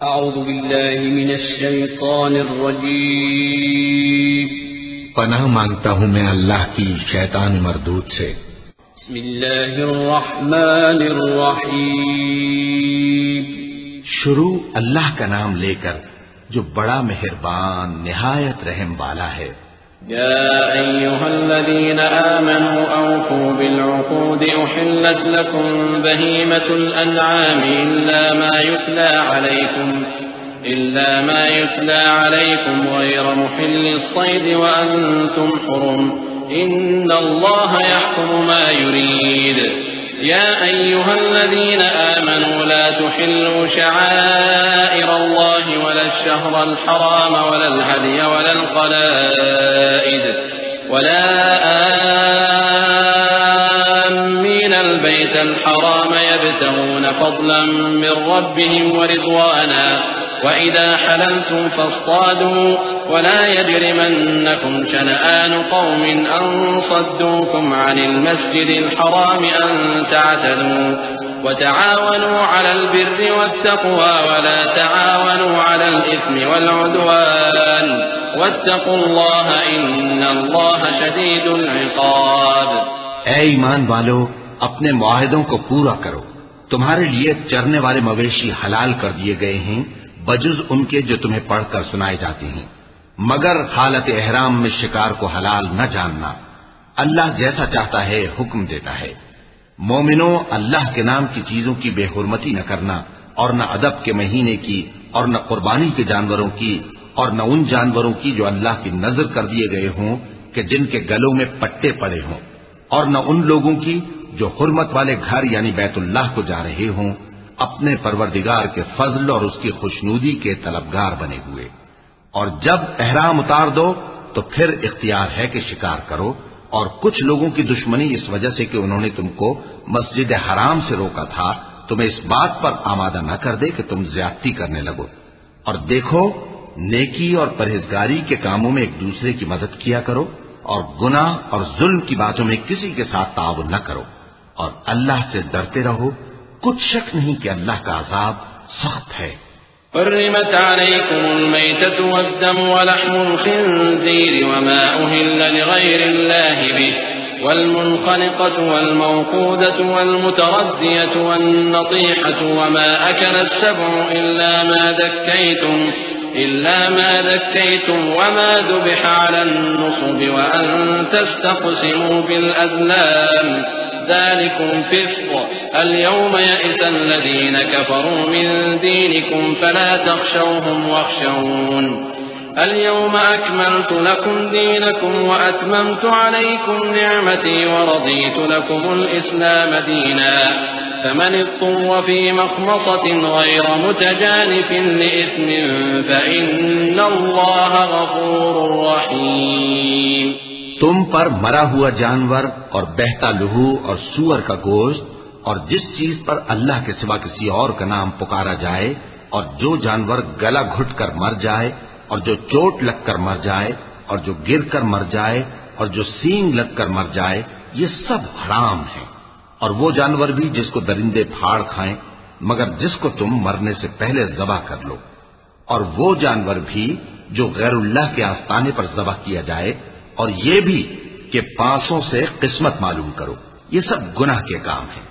اعوذ باللہ من الشیطان الرجیم پناہ مانگتا ہوں میں اللہ کی شیطان مردود سے۔ بسم اللہ الرحمن الرحیم شروع اللہ کا نام لے کر جو بڑا مہربان نہایت رحم والا ہے۔ يا أيها الذين آمنوا أوفوا بالعقود أحلت لكم بهيمة الأنعام إلا ما يتلى عليكم غير محل الصيد وأنتم حرم إن الله يحكم ما يريد يا أيها الذين آمنوا لا تحلوا شعائر الله ولا الشهر الحرام ولا الهدي ولا القلائد ولا آمين البيت الحرام يبتغون فضلا من ربهم ورضوانا وإذا حللتم فاصطادوا ولا يجرمنكم شنآن قوم أن صدوكم عن المسجد الحرام أن تعتدوا وتعاونوا على البر والتقوى ولا تعاونوا على الإثم والعدوان واتقوا الله إن الله شديد العقاب۔ اے ایمان والو، اپنے معاہدوں کو پورا کرو۔ تمہارے لیے چرنے والے مویشی حلال کر دیے گئے ہیں بجز ان کے جو تمہیں پڑھ کر سنائے جاتے ہیں، مگر حالت احرام میں شکار کو حلال نہ جاننا۔ اللہ جیسا چاہتا ہے حکم دیتا ہے۔ مومنوں، اللہ کے نام کی چیزوں کی بے حرمتی نہ کرنا، اور نہ ادب کے مہینے کی، اور نہ قربانی کے جانوروں کی، اور نہ ان جانوروں کی جو اللہ کی نظر کر دیے گئے ہوں کہ جن کے گلوں میں پٹے پڑے ہوں، اور نہ ان لوگوں کی جو حرمت والے گھر یعنی بیت اللہ کو جا رہے ہوں اپنے پروردگار کے فضل اور اس کی خوشنودی کے طلبگار بنے ہوئے۔ اور جب احرام اتار دو تو پھر اختیار ہے کہ شکار کرو، اور کچھ لوگوں کی دشمنی اس وجہ سے کہ انہوں نے تم کو مسجد حرام سے روکا تھا تمہیں اس بات پر آمادہ نہ کر دے کہ تم زیادتی کرنے لگو۔ اور دیکھو، نیکی اور پرہیزگاری کے کاموں میں ایک دوسرے کی مدد کیا کرو، اور گناہ اور ظلم کی باتوں میں کسی کے ساتھ تعاون نہ کرو، اور اللہ سے ڈرتے رہو۔ کچھ شک نہیں کہ اللہ کا عذاب سخت ہے۔ حرمت عليكم الميتة والدم ولحم الخنزير وما أهل لغير الله به والمنخنقة والموقودة والمتردية والنطيحة وما أكل السبع إلا ما ذكيتم وما ذبح على النصب وأن تستقسموا بالأزلام ذلكم فسق اليوم يئس الذين كفروا من دينكم فلا تخشوهم واخشون اليوم أكملت لكم دينكم وأتممت عليكم نعمتي ورضيت لكم الإسلام دينا فمن اضطر في مخمصة غير متجانف لإثم فإن الله غفور رحيم۔ تم پر مرا ہوا جانور اور بہتا لہو اور سور کا گوشت اور جس چیز پر اللہ کے سوا کسی اور کا نام پکارا جائے، اور جو جانور گلا گھٹ کر مر جائے، اور جو چوٹ لگ کر مر جائے، اور جو گر کر مر جائے، اور جو سینگ لگ کر مر جائے، یہ سب حرام ہیں۔ اور وہ جانور بھی جس کو درندے پھاڑ کھائیں مگر جس کو تم مرنے سے پہلے ذبح کر لو، اور وہ جانور بھی جو غیر اللہ کے آستانے پر ذبح کیا جائے، اور یہ بھی کہ پانسوں سے قسمت معلوم کرو۔ یہ سب گناہ کے کام ہیں۔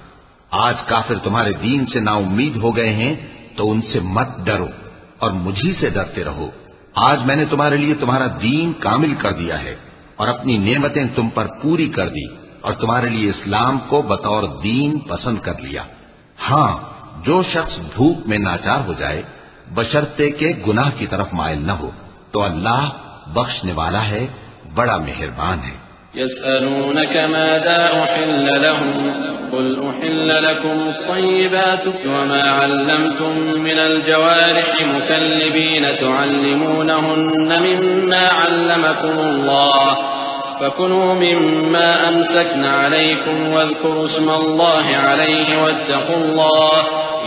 آج کافر تمہارے دین سے نا امید ہو گئے ہیں تو ان سے مت ڈرو اور مجھی سے ڈرتے رہو۔ آج میں نے تمہارے لیے تمہارا دین کامل کر دیا ہے اور اپنی نعمتیں تم پر پوری کر دی، اور تمہارے لیے اسلام کو بطور دین پسند کر لیا۔ ہاں، جو شخص بھوک میں ناچار ہو جائے بشرطے کے گناہ کی طرف مائل نہ ہو تو اللہ بخشنے والا ہے، بڑا مہربان ہے۔ يسألونك ماذا أحل لهم قل أحل لكم الطيبات وما علمتم من الجوارح مكلبين تعلمونهن مما علمكم الله فكلوا مما أمسكن عليكم واذكروا اسم الله عليه واتقوا الله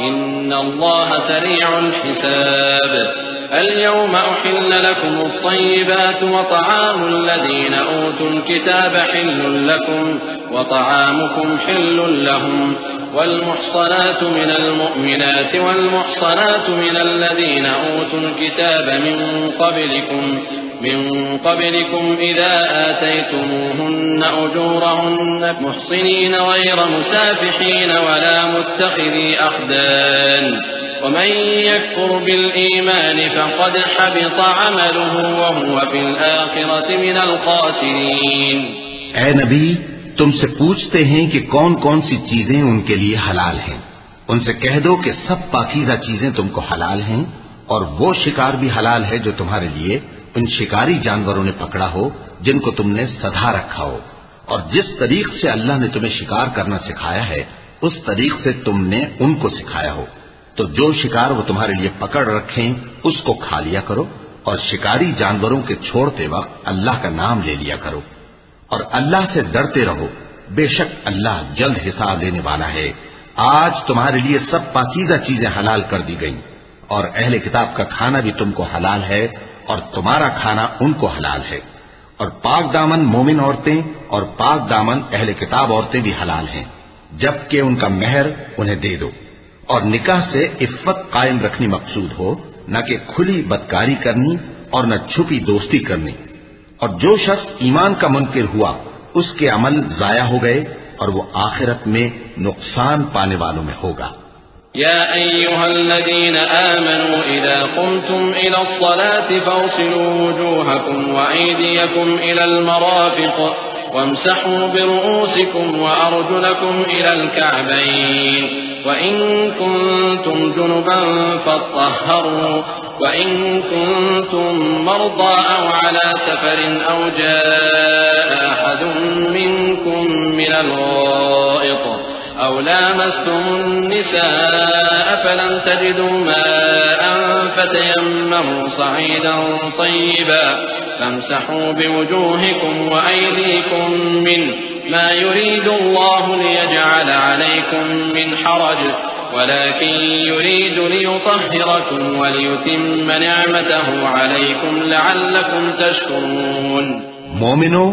إن الله سريع الحساب۔ اليوم أحل لكم الطيبات وطعام الذين أوتوا الكتاب حل لكم وطعامكم حل لهم والمحصنات من المؤمنات والمحصنات من الذين أوتوا الكتاب من قبلكم إذا آتيتموهن أجورهن محصنين غير مسافحين ولا متخذي أخدان ومن يكفر بالإيمان فقد حبط عمله وهو في الآخرة من الخاسرين. اے نبی، تم سے پوچھتے ہیں کہ کون کون سی چیزیں ان کے لیے حلال ہیں. ان سے کہہ دو کہ سب پاکیزہ چیزیں تم کو حلال ہیں، اور وہ شکار بھی حلال ہے جو تمہارے لیے ان شکاری جانوروں نے پکڑا ہو جن کو تم نے سدھا رکھا ہو، اور جس طریق سے اللہ نے تمہیں شکار کرنا سکھایا ہے اس طریق سے تم نے ان کو سکھایا ہو. تو جو شکار وہ تمہارے لیے پکڑ رکھیں اس کو کھا لیا کرو، اور شکاری جانوروں کے چھوڑتے وقت اللہ کا نام لے لیا کرو، اور اللہ سے ڈرتے رہو، بے شک اللہ جلد حساب لینے والا ہے. آج تمہارے لیے سب پاکیزہ چیزیں حلال کر دی گئیں، اور اہل کتاب کا کھانا بھی تم کو حلال ہے اور تمہارا کھانا ان کو حلال ہے. اور پاک دامن مومن عورتیں اور پاک دامن اہل کتاب عورتیں بھی حلال ہیں جبکہ ان کا مہر انہیں دے دو. اور نکاح سے عفت قائم رکھنی مقصود ہو، نہ کہ کھلی بدکاری کرنی اور نہ چھپی دوستی کرنی. اور جو شخص ایمان کا منکر ہوا اس کے عمل ضائع ہو گئے اور وہ آخرت میں نقصان پانے والوں میں ہوگا. يا أيها الذين آمنوا إذا قمتم إلى الصلاة فاغسلوا وجوهكم وأيديكم إلى المرافق وامسحوا برؤوسكم وأرجلكم إلى الكعبين وإن كنتم جنبا فاطهروا وإن كنتم مرضى أو على سفر أو جاء أحد منكم من الغائط أو لامستم النساء فلم تجدوا ماء فتيمموا صعيدا طيبا فامسحوا بوجوهكم وأيديكم منه ما يريد الله ليجعل عليكم من حرج ولكن يريد ليطهركم وليتم نعمته عليكم لعلكم تشكرون. مومنو،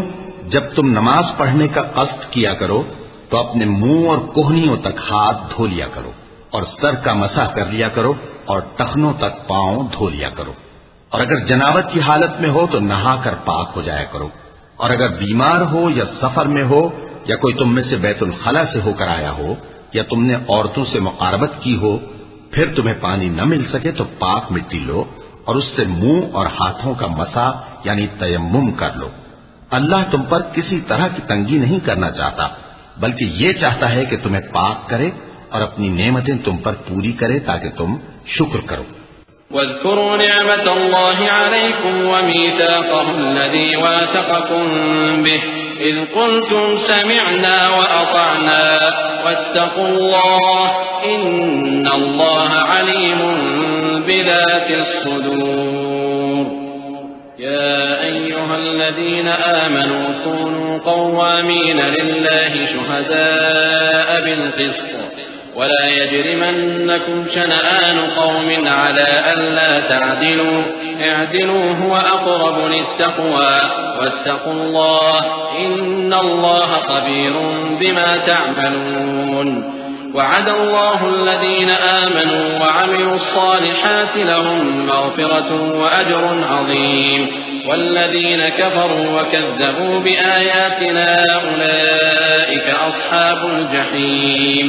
جب تم نماز پڑھنے کا قصد کیا کرو تو اپنے منہ اور کوہنیوں تک ہاتھ دھو لیا کرو اور سر کا مسح کر لیا کرو اور ٹخنوں تک پاؤں دھو لیا کرو. اور اگر جنابت کی حالت میں ہو تو نہا کر پاک ہو جایا کرو. اور اگر بیمار ہو یا سفر میں ہو یا کوئی تم میں سے بیت الخلا سے ہو کر آیا ہو یا تم نے عورتوں سے مقاربت کی ہو پھر تمہیں پانی نہ مل سکے تو پاک مٹی لو اور اس سے منہ اور ہاتھوں کا مسح یعنی تیمم کر لو. اللہ تم پر کسی طرح کی تنگی نہیں کرنا چاہتا بلکہ یہ چاہتا ہے کہ تمہیں پاک کرے اور اپنی نعمتیں تم پر پوری کرے تاکہ تم شکر کرو. واذكروا نعمة الله عليكم وميثاقه الذي واثقكم به إذ قلتم سمعنا وأطعنا واتقوا الله إن الله عليم بذات الصدور. يا أيها الذين آمنوا كونوا قوامين لله شهداء بالقسط ولا يجرمنكم شنآن قوم على ألا تعدلوا اعدلوا هو أقرب للتقوى واتقوا الله إن الله خبير بما تعملون. وعد الله الذين آمنوا وعملوا الصالحات لهم مغفرة وأجر عظيم والذين كفروا وكذبوا بآياتنا أولئك أصحاب الجحيم.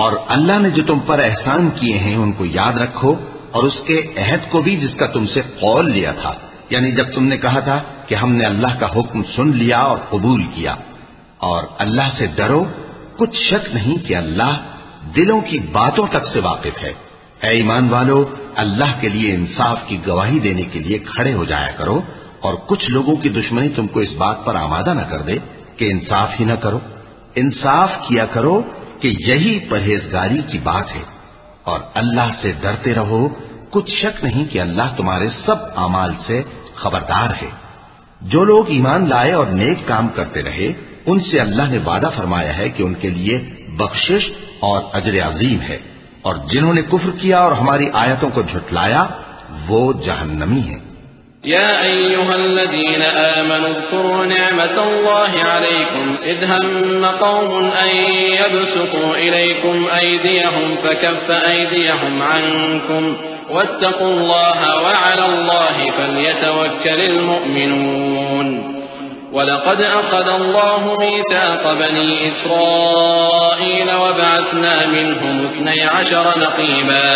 اور اللہ نے جو تم پر احسان کیے ہیں ان کو یاد رکھو اور اس کے عہد کو بھی جس کا تم سے قول لیا تھا، یعنی جب تم نے کہا تھا کہ ہم نے اللہ کا حکم سن لیا اور قبول کیا. اور اللہ سے ڈرو، کچھ شک نہیں کہ اللہ دلوں کی باتوں تک سے واقف ہے. اے ایمان والو، اللہ کے لیے انصاف کی گواہی دینے کے لیے کھڑے ہو جایا کرو اور کچھ لوگوں کی دشمنی تم کو اس بات پر آمادہ نہ کر دے کہ انصاف ہی نہ کرو. انصاف کیا کرو کہ یہی پرہیزگاری کی بات ہے. اور اللہ سے ڈرتے رہو، کچھ شک نہیں کہ اللہ تمہارے سب اعمال سے خبردار ہے. جو لوگ ایمان لائے اور نیک کام کرتے رہے ان سے اللہ نے وعدہ فرمایا ہے کہ ان کے لیے بخشش اور اجر عظیم ہے. اور جنہوں نے کفر کیا اور ہماری آیتوں کو جھٹلایا وہ جہنمی ہیں۔ يا أيها الذين آمنوا اذكروا نعمة الله عليكم إذ هم قوم أن يبسطوا إليكم أيديهم فكف أيديهم عنكم واتقوا الله وعلى الله فليتوكل المؤمنون ولقد أخذ الله ميثاق بني إسرائيل وبعثنا منهم 12 نقيبا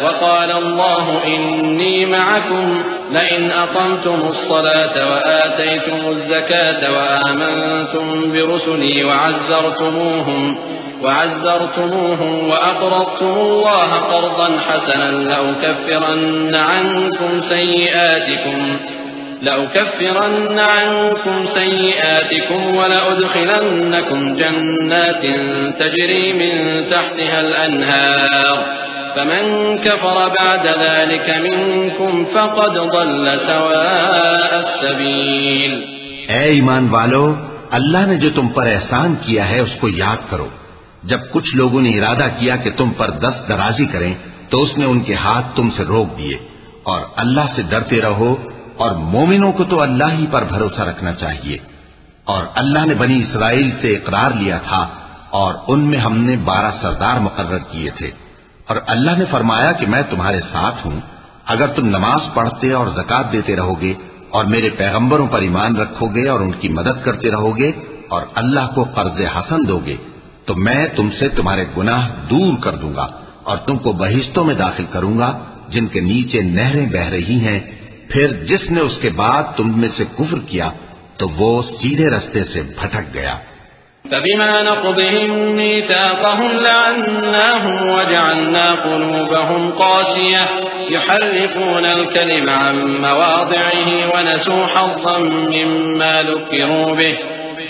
وقال الله إني معكم لئن أقمتم الصلاة وآتيتم الزكاة وآمنتم برسلي وعزرتموهم وأقرضتم الله قرضا حسنا لأكفرن عنكم سيئاتكم ولأدخلنكم جنات تجري من تحتها الأنهار فمن كفر بعد ذلك منكم فقد ضل سواء السبيل۔ اے ایمان والو، اللہ نے جو تم پر احسان کیا ہے اس کو یاد کرو۔ جب کچھ لوگوں نے ارادہ کیا کہ تم پر دست درازی کریں تو اس نے ان کے ہاتھ تم سے روک دیے، اور اللہ سے ڈرتے رہو، اور مومنوں کو تو اللہ ہی پر بھروسہ رکھنا چاہیے۔ اور اللہ نے بنی اسرائیل سے اقرار لیا تھا اور ان میں ہم نے 12 سردار مقرر کیے تھے، اور اللہ نے فرمایا کہ میں تمہارے ساتھ ہوں اگر تم نماز پڑھتے اور زکوٰۃ دیتے رہو گے اور میرے پیغمبروں پر ایمان رکھو گے اور ان کی مدد کرتے رہو گے اور اللہ کو قرض حسن دو گے تو میں تم سے تمہارے گناہ دور کر دوں گا اور تم کو بہشتوں میں داخل کروں گا جن کے نیچے نہریں بہ رہی ہیں۔ پھر جس نے اس کے بعد تم میں سے کفر کیا تو وہ سیدھے رستے سے بھٹک گیا۔ فبما نقضهم ميثاقهم لعناهم وجعلنا قلوبهم قاسية يحرفون الكلم عن مواضعه ونسوا حظا مما ذكروا به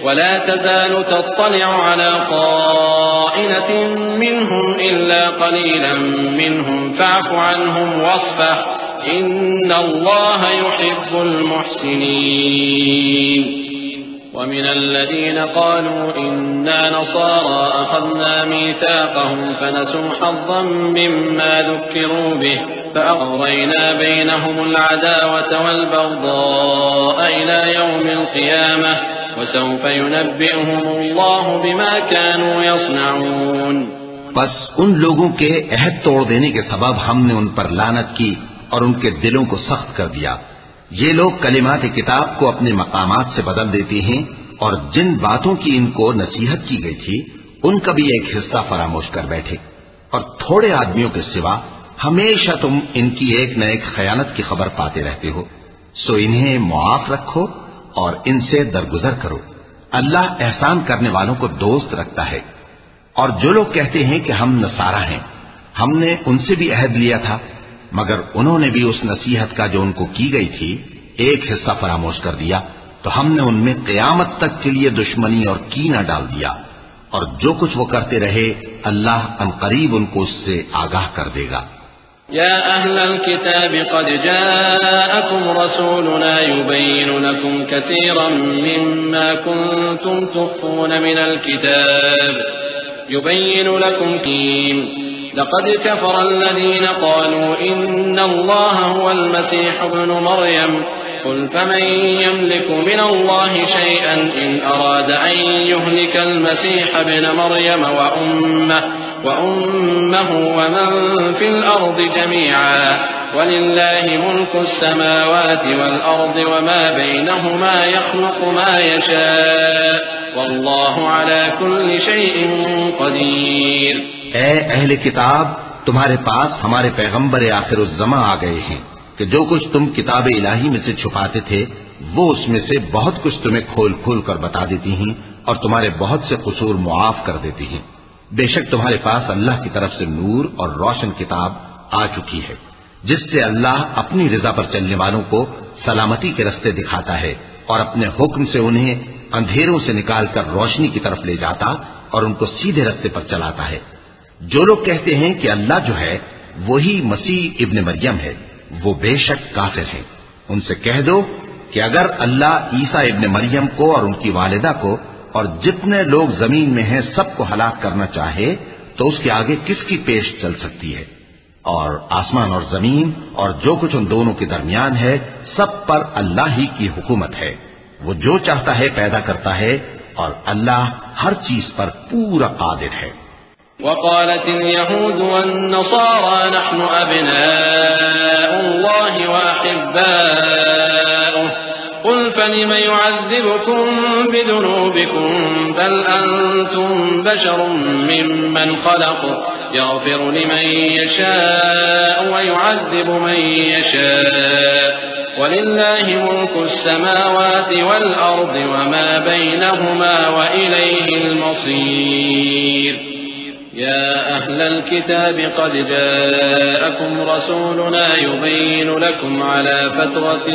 ولا تزال تطلع على خائنة منهم إلا قليلا منهم فاعف عنهم واصفح إن الله يحب المحسنين۔ ومن الذين قالوا إنا نصارى أخذنا ميثاقهم فنسوا حظا مما ذكروا به فأغرينا بينهم العداوة والبغضاء إلى يوم القيامة وسوف ينبئهم الله بما كانوا يصنعون۔ بس ان لوگوں کے عہد توڑ دینے کے سبب ہم نے ان پر لعنت کی اور ان کے دلوں کو سخت کر دیا۔ یہ لوگ کلمات کتاب کو اپنے مقامات سے بدل دیتے ہیں اور جن باتوں کی ان کو نصیحت کی گئی تھی ان کا بھی ایک حصہ فراموش کر بیٹھے، اور تھوڑے آدمیوں کے سوا ہمیشہ تم ان کی ایک نہ ایک خیانت کی خبر پاتے رہتے ہو۔ سو انہیں معاف رکھو اور ان سے درگزر کرو، اللہ احسان کرنے والوں کو دوست رکھتا ہے۔ اور جو لوگ کہتے ہیں کہ ہم نصارہ ہیں، ہم نے ان سے بھی عہد لیا تھا، مگر انہوں نے بھی اس نصیحت کا جو ان کو کی گئی تھی ایک حصہ فراموش کر دیا، تو ہم نے ان میں قیامت تک کے لیے دشمنی اور کینہ ڈال دیا، اور جو کچھ وہ کرتے رہے اللہ عنقریب ان کو اس سے آگاہ کر دے گا۔ يا أهل الكتاب قد جاءكم رسولنا يبين لكم كثيرا مما كنتم تخفون من الكتاب لقد كفر الذين قالوا إن الله هو المسيح ابن مريم قل فمن يملك من الله شيئا إن أراد أن يهلك المسيح ابن مريم وأمه ومن في الأرض جميعا ولله ملك السماوات والأرض وما بينهما يخلق ما يشاء والله على كل شيء قدير۔ اے اہل کتاب، تمہارے پاس ہمارے پیغمبر آخر الزماں آ گئے ہیں کہ جو کچھ تم کتاب الہی میں سے چھپاتے تھے وہ اس میں سے بہت کچھ تمہیں کھول کھول کر بتا دیتی ہیں اور تمہارے بہت سے قصور معاف کر دیتی ہیں۔ بے شک تمہارے پاس اللہ کی طرف سے نور اور روشن کتاب آ چکی ہے جس سے اللہ اپنی رضا پر چلنے والوں کو سلامتی کے رستے دکھاتا ہے اور اپنے حکم سے انہیں اندھیروں سے نکال کر روشنی کی طرف لے جاتا اور ان کو سیدھے رستے پر چلاتا ہے۔ جو لوگ کہتے ہیں کہ اللہ جو ہے وہی مسیح ابن مریم ہے وہ بے شک کافر ہیں۔ ان سے کہہ دو کہ اگر اللہ عیسیٰ ابن مریم کو اور ان کی والدہ کو اور جتنے لوگ زمین میں ہیں سب کو ہلاک کرنا چاہے تو اس کے آگے کس کی پیش چل سکتی ہے؟ اور آسمان اور زمین اور جو کچھ ان دونوں کے درمیان ہے سب پر اللہ ہی کی حکومت ہے. وہ جو چاہتا ہے پیدا کرتا ہے اور اللہ ہر چیز پر پورا قادر ہے. وقالت اليهود والنصارى نحن أبناء الله وأحباؤه قل فلم يعذبكم بذنوبكم بل أنتم بشر ممن خلق يغفر لمن يشاء ويعذب من يشاء ولله ملك السماوات والأرض وما بينهما وإليه المصير. يا أهل الكتاب قد جاءكم رسولنا يبين لكم على فترة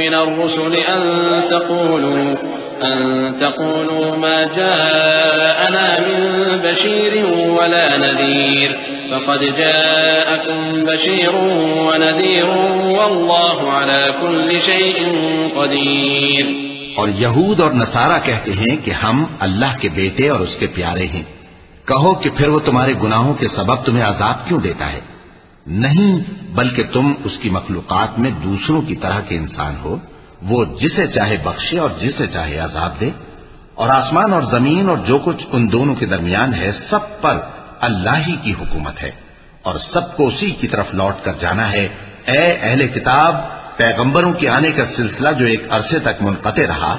من الرسل أن تقولوا ما جاءنا من بشير ولا نذير فقد جاءكم بشير ونذير والله على كل شيء قدير. اور یہود اور نصارہ کہتے ہیں کہ ہم اللہ کے بیٹے اور اس کے پیارے ہیں. کہو کہ پھر وہ تمہارے گناہوں کے سبب تمہیں عذاب کیوں دیتا ہے؟ نہیں، بلکہ تم اس کی مخلوقات میں دوسروں کی طرح کے انسان ہو. وہ جسے چاہے بخشے اور جسے چاہے عذاب دے. اور آسمان اور زمین اور جو کچھ ان دونوں کے درمیان ہے سب پر اللہ ہی کی حکومت ہے اور سب کو اسی کی طرف لوٹ کر جانا ہے. اے اہل کتاب، پیغمبروں کے آنے کا سلسلہ جو ایک عرصے تک منقطع رہا،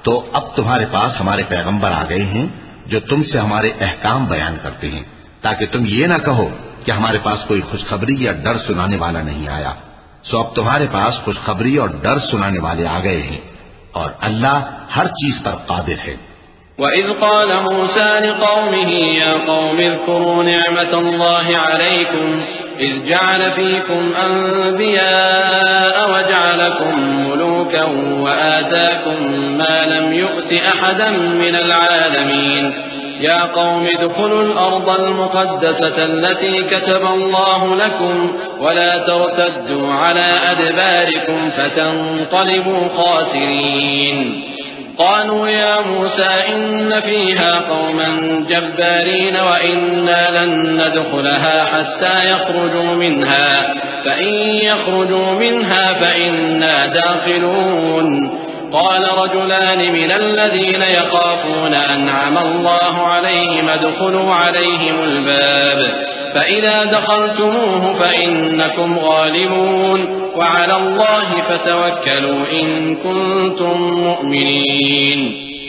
تو اب تمہارے پاس ہمارے پیغمبر آ گئے ہیں جو تم سے ہمارے احکام بیان کرتے ہیں، تاکہ تم یہ نہ کہو کہ ہمارے پاس کوئی خوشخبری یا ڈر سنانے والا نہیں آیا. سو اب تمہارے پاس خوشخبری اور ڈر سنانے والے آ گئے ہیں اور اللہ ہر چیز پر قادر ہے. وَإِذْ قَالَ مُوسَى لِقَوْمِهِ يَا قَوْمِ اذْكُرُوا نِعْمَةَ اللَّهِ عَلَيْكُمْ إِذْ جَعَلَ فِيكُمْ أَنْبِيَاءَ وَجَعَلَكُمْ مُلُوكًا وَآتَاكُمْ مَا لَمْ يُؤْتِ أَحَدًا مِنَ الْعَالَمِينَ. يَا قَوْمِ ادْخُلُوا الْأَرْضَ الْمُقَدَّسَةَ الَّتِي كَتَبَ اللَّهُ لَكُمْ وَلَا تَرْتَدُّوا عَلَى أَدْبَارِكُمْ فَتَنقَلِبُوا خَاسِرِينَ. قالوا يا موسى إن فيها قوما جبارين وإنا لن ندخلها حتى يخرجوا منها فإن يخرجوا منها فإنا داخلون. قال رجلان من الذين يخافون أنعم الله عليهم ادخلوا عليهم الباب فإذا دخلتموه فإنكم غالبون وعلى الله فتوكلوا إن كنتم مؤمنين.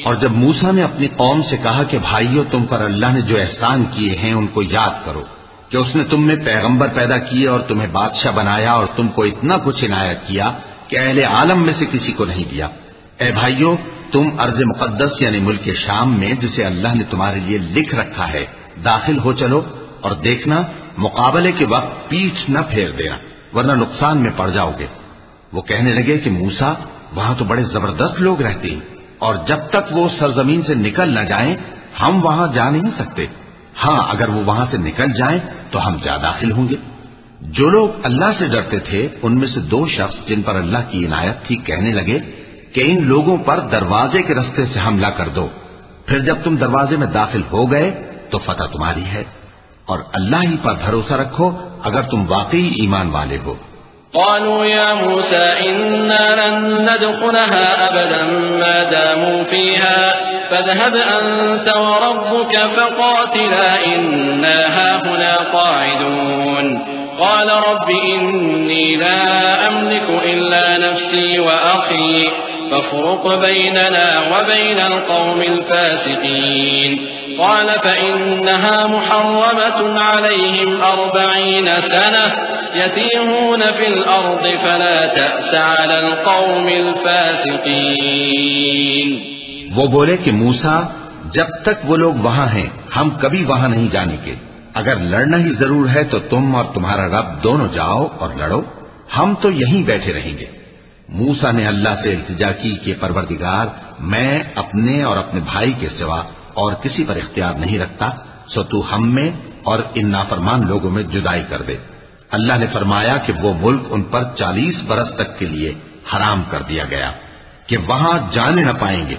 اور جب موسیٰ نے اپنی قوم سے کہا کہ بھائیو، تم پر اللہ نے جو احسان کیے ہیں ان کو یاد کرو، کہ اس نے تم میں پیغمبر پیدا کیے اور تمہیں بادشاہ بنایا اور تم کو اتنا کچھ عنایت کیا کہ اہل عالم میں سے کسی کو نہیں دیا. اے بھائیو، تم ارض مقدس یعنی ملک شام میں جسے اللہ نے تمہارے لیے لکھ رکھا ہے داخل ہو چلو، اور دیکھنا مقابلے کے وقت پیٹھ نہ پھیر دینا ورنہ نقصان میں پڑ جاؤ گے. وہ کہنے لگے کہ موسیٰ، وہاں تو بڑے زبردست لوگ رہتے ہیں اور جب تک وہ سرزمین سے نکل نہ جائیں ہم وہاں جا نہیں سکتے. ہاں، اگر وہ وہاں سے نکل جائیں تو ہم جا داخل ہوں گے. جو لوگ اللہ سے ڈرتے تھے ان میں سے دو شخص جن پر اللہ کی عنایت تھی کہنے لگے کہ ان لوگوں پر دروازے کے رستے سے حملہ کر دو، پھر جب تم دروازے میں داخل ہو گئے تو فتح تمہاری ہے، اور اللہ ہی پر بھروسہ رکھو اگر تم واقعی ایمان والے ہو. قالوا يا موسى إنا لن ندخلها أبدا ما داموا فيها فاذهب أنت وربك فقاتلا إنا هاهنا قاعدون. قال رب إني لا أملك إلا نفسي وأخي فافرق بيننا وبين القوم الفاسقين. قال فإنها محرمة عليهم 40 سنة يتيهون في الأرض فلا تأس على القوم الفاسقين. وہ بولے کہ موسیٰ، جب تک وہ لوگ وہاں ہیں ہم کبھی وہاں نہیں جانے کے. اگر لڑنا ہی ضرور ہے تو تم اور تمہارا رب دونوں جاؤ اور لڑو، ہم تو یہیں بیٹھے رہیں گے. موسیٰ نے اللہ سے التجا کی کہ پروردگار، میں اپنے اور اپنے بھائی کے سوا اور کسی پر اختیار نہیں رکھتا، سو تو ہم میں اور ان نافرمان لوگوں میں جدائی کر دے. اللہ نے فرمایا کہ وہ ملک ان پر 40 برس تک کے لیے حرام کر دیا گیا کہ وہاں جانے نہ پائیں گے.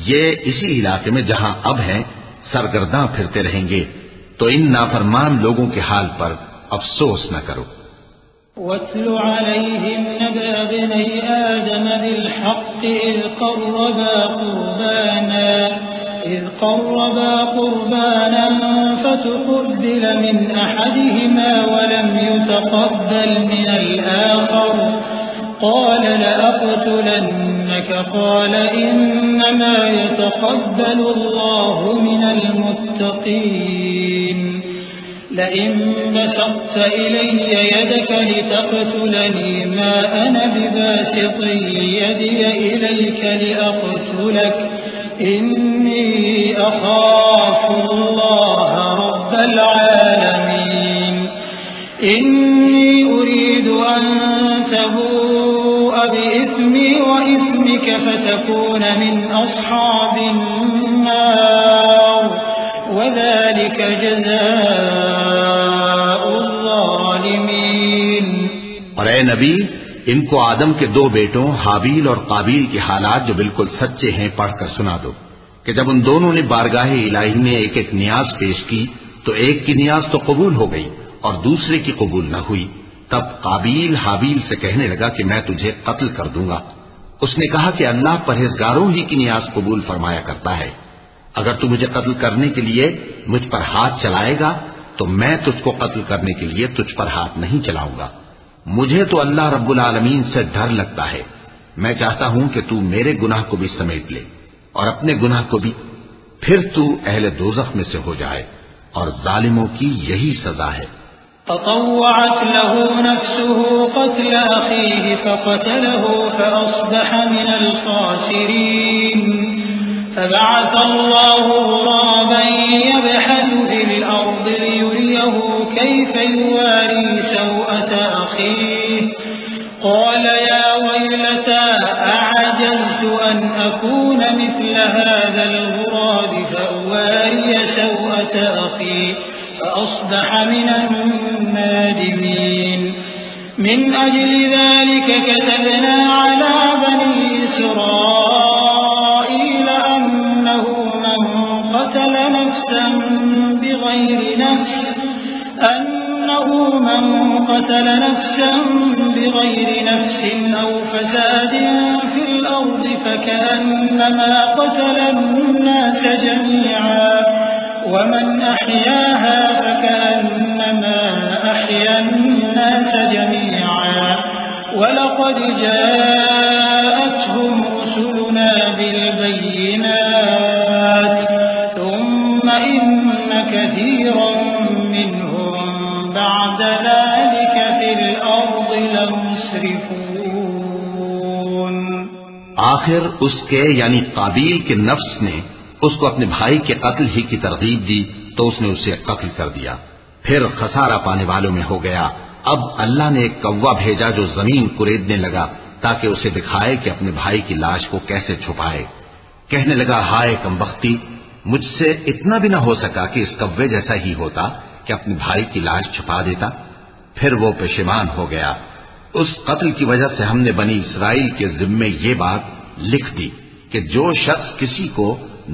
یہ اسی علاقے میں جہاں اب ہیں سرگرداں پھرتے رہیں گے، تو ان نافرمان لوگوں کے حال پر افسوس نہ کرو۔ واتل عليهم نبأ ابني آدم بالحق إذ قربا قربانا فتقبل من أحدهما ولم يتقبل من الآخر قال لأقتلنك قال إنما يتقبل الله من المتقين لئن بسطت إلي يدك لتقتلني ما أنا بباسط يدي إليك لأقتلك إني أخاف الله رب العالمين إني أريد أن تبوء بإثمي وإثمك فتكون من أصحاب النار وذلك جزاء الظالمين۔ اور اے نبی، ان کو آدم کے دو بیٹوں حابیل اور قابیل کے حالات جو بالکل سچے ہیں پڑھ کر سنا دو کہ جب ان دونوں نے بارگاہ الہی میں ایک ایک نیاز پیش کی تو ایک کی نیاز تو قبول ہو گئی اور دوسرے کی قبول نہ ہوئی۔ تب قابیل حابیل سے کہنے لگا کہ میں تجھے قتل کر دوں گا۔ اس نے کہا کہ اللہ پرہیزگاروں ہی کی نیاز قبول فرمایا کرتا ہے، اگر تو مجھے قتل کرنے کے لیے مجھ پر ہاتھ چلائے گا تو میں تجھ کو قتل کرنے کے لیے تجھ پر ہاتھ نہیں چلاؤں گا۔ مجھے تو اللہ رب العالمین سے ڈر لگتا ہے، میں چاہتا ہوں کہ تو میرے گناہ کو بھی سمیٹ لے اور اپنے گناہ کو بھی، پھر تو اہل دوزخ میں سے ہو جائے، اور ظالموں کی یہی سزا ہے۔ فطوعت له نفسه قتل أخيه فقتله فأصبح من الخاسرين فبعث الله غرابا يبحث في الأرض ليريه كيف يواري سوءة أخيه قال يا ويلتى أعجزت أن أكون مثل هذا الغراب فأواري سوءة أخي فأصبح من النادمين من أجل ذلك كتبنا على بني إسرائيل أنه من قتل نفسا بغير نفس أو فساد في الأرض فكأنما قتل الناس جميعا ومن أحياها فكأنما أحيا الناس جميعا ولقد جاءتهم رسلنا بالبينات ثم إن كثيرا منهم بعد ذلك في الأرض لمسرفون۔ آخر اس کے یعنی قابیل کے نفس نے اس کو اپنے بھائی کے قتل ہی کی ترغیب دی تو اس نے اسے قتل کر دیا، پھر خسارہ پانے والوں میں ہو گیا۔ اب اللہ نے ایک کوا بھیجا جو زمین کریدنے لگا تاکہ اسے دکھائے کہ اپنے بھائی کی لاش کو کیسے چھپائے۔ کہنے لگا ہائے کمبختی، مجھ سے اتنا بھی نہ ہو سکا کہ اس کوے جیسا ہی ہوتا کہ اپنے بھائی کی لاش چھپا دیتا۔ پھر وہ پشیمان ہو گیا۔ اس قتل کی وجہ سے ہم نے بنی اسرائیل کے ذمے یہ بات لکھ دی کہ جو شخص کسی کو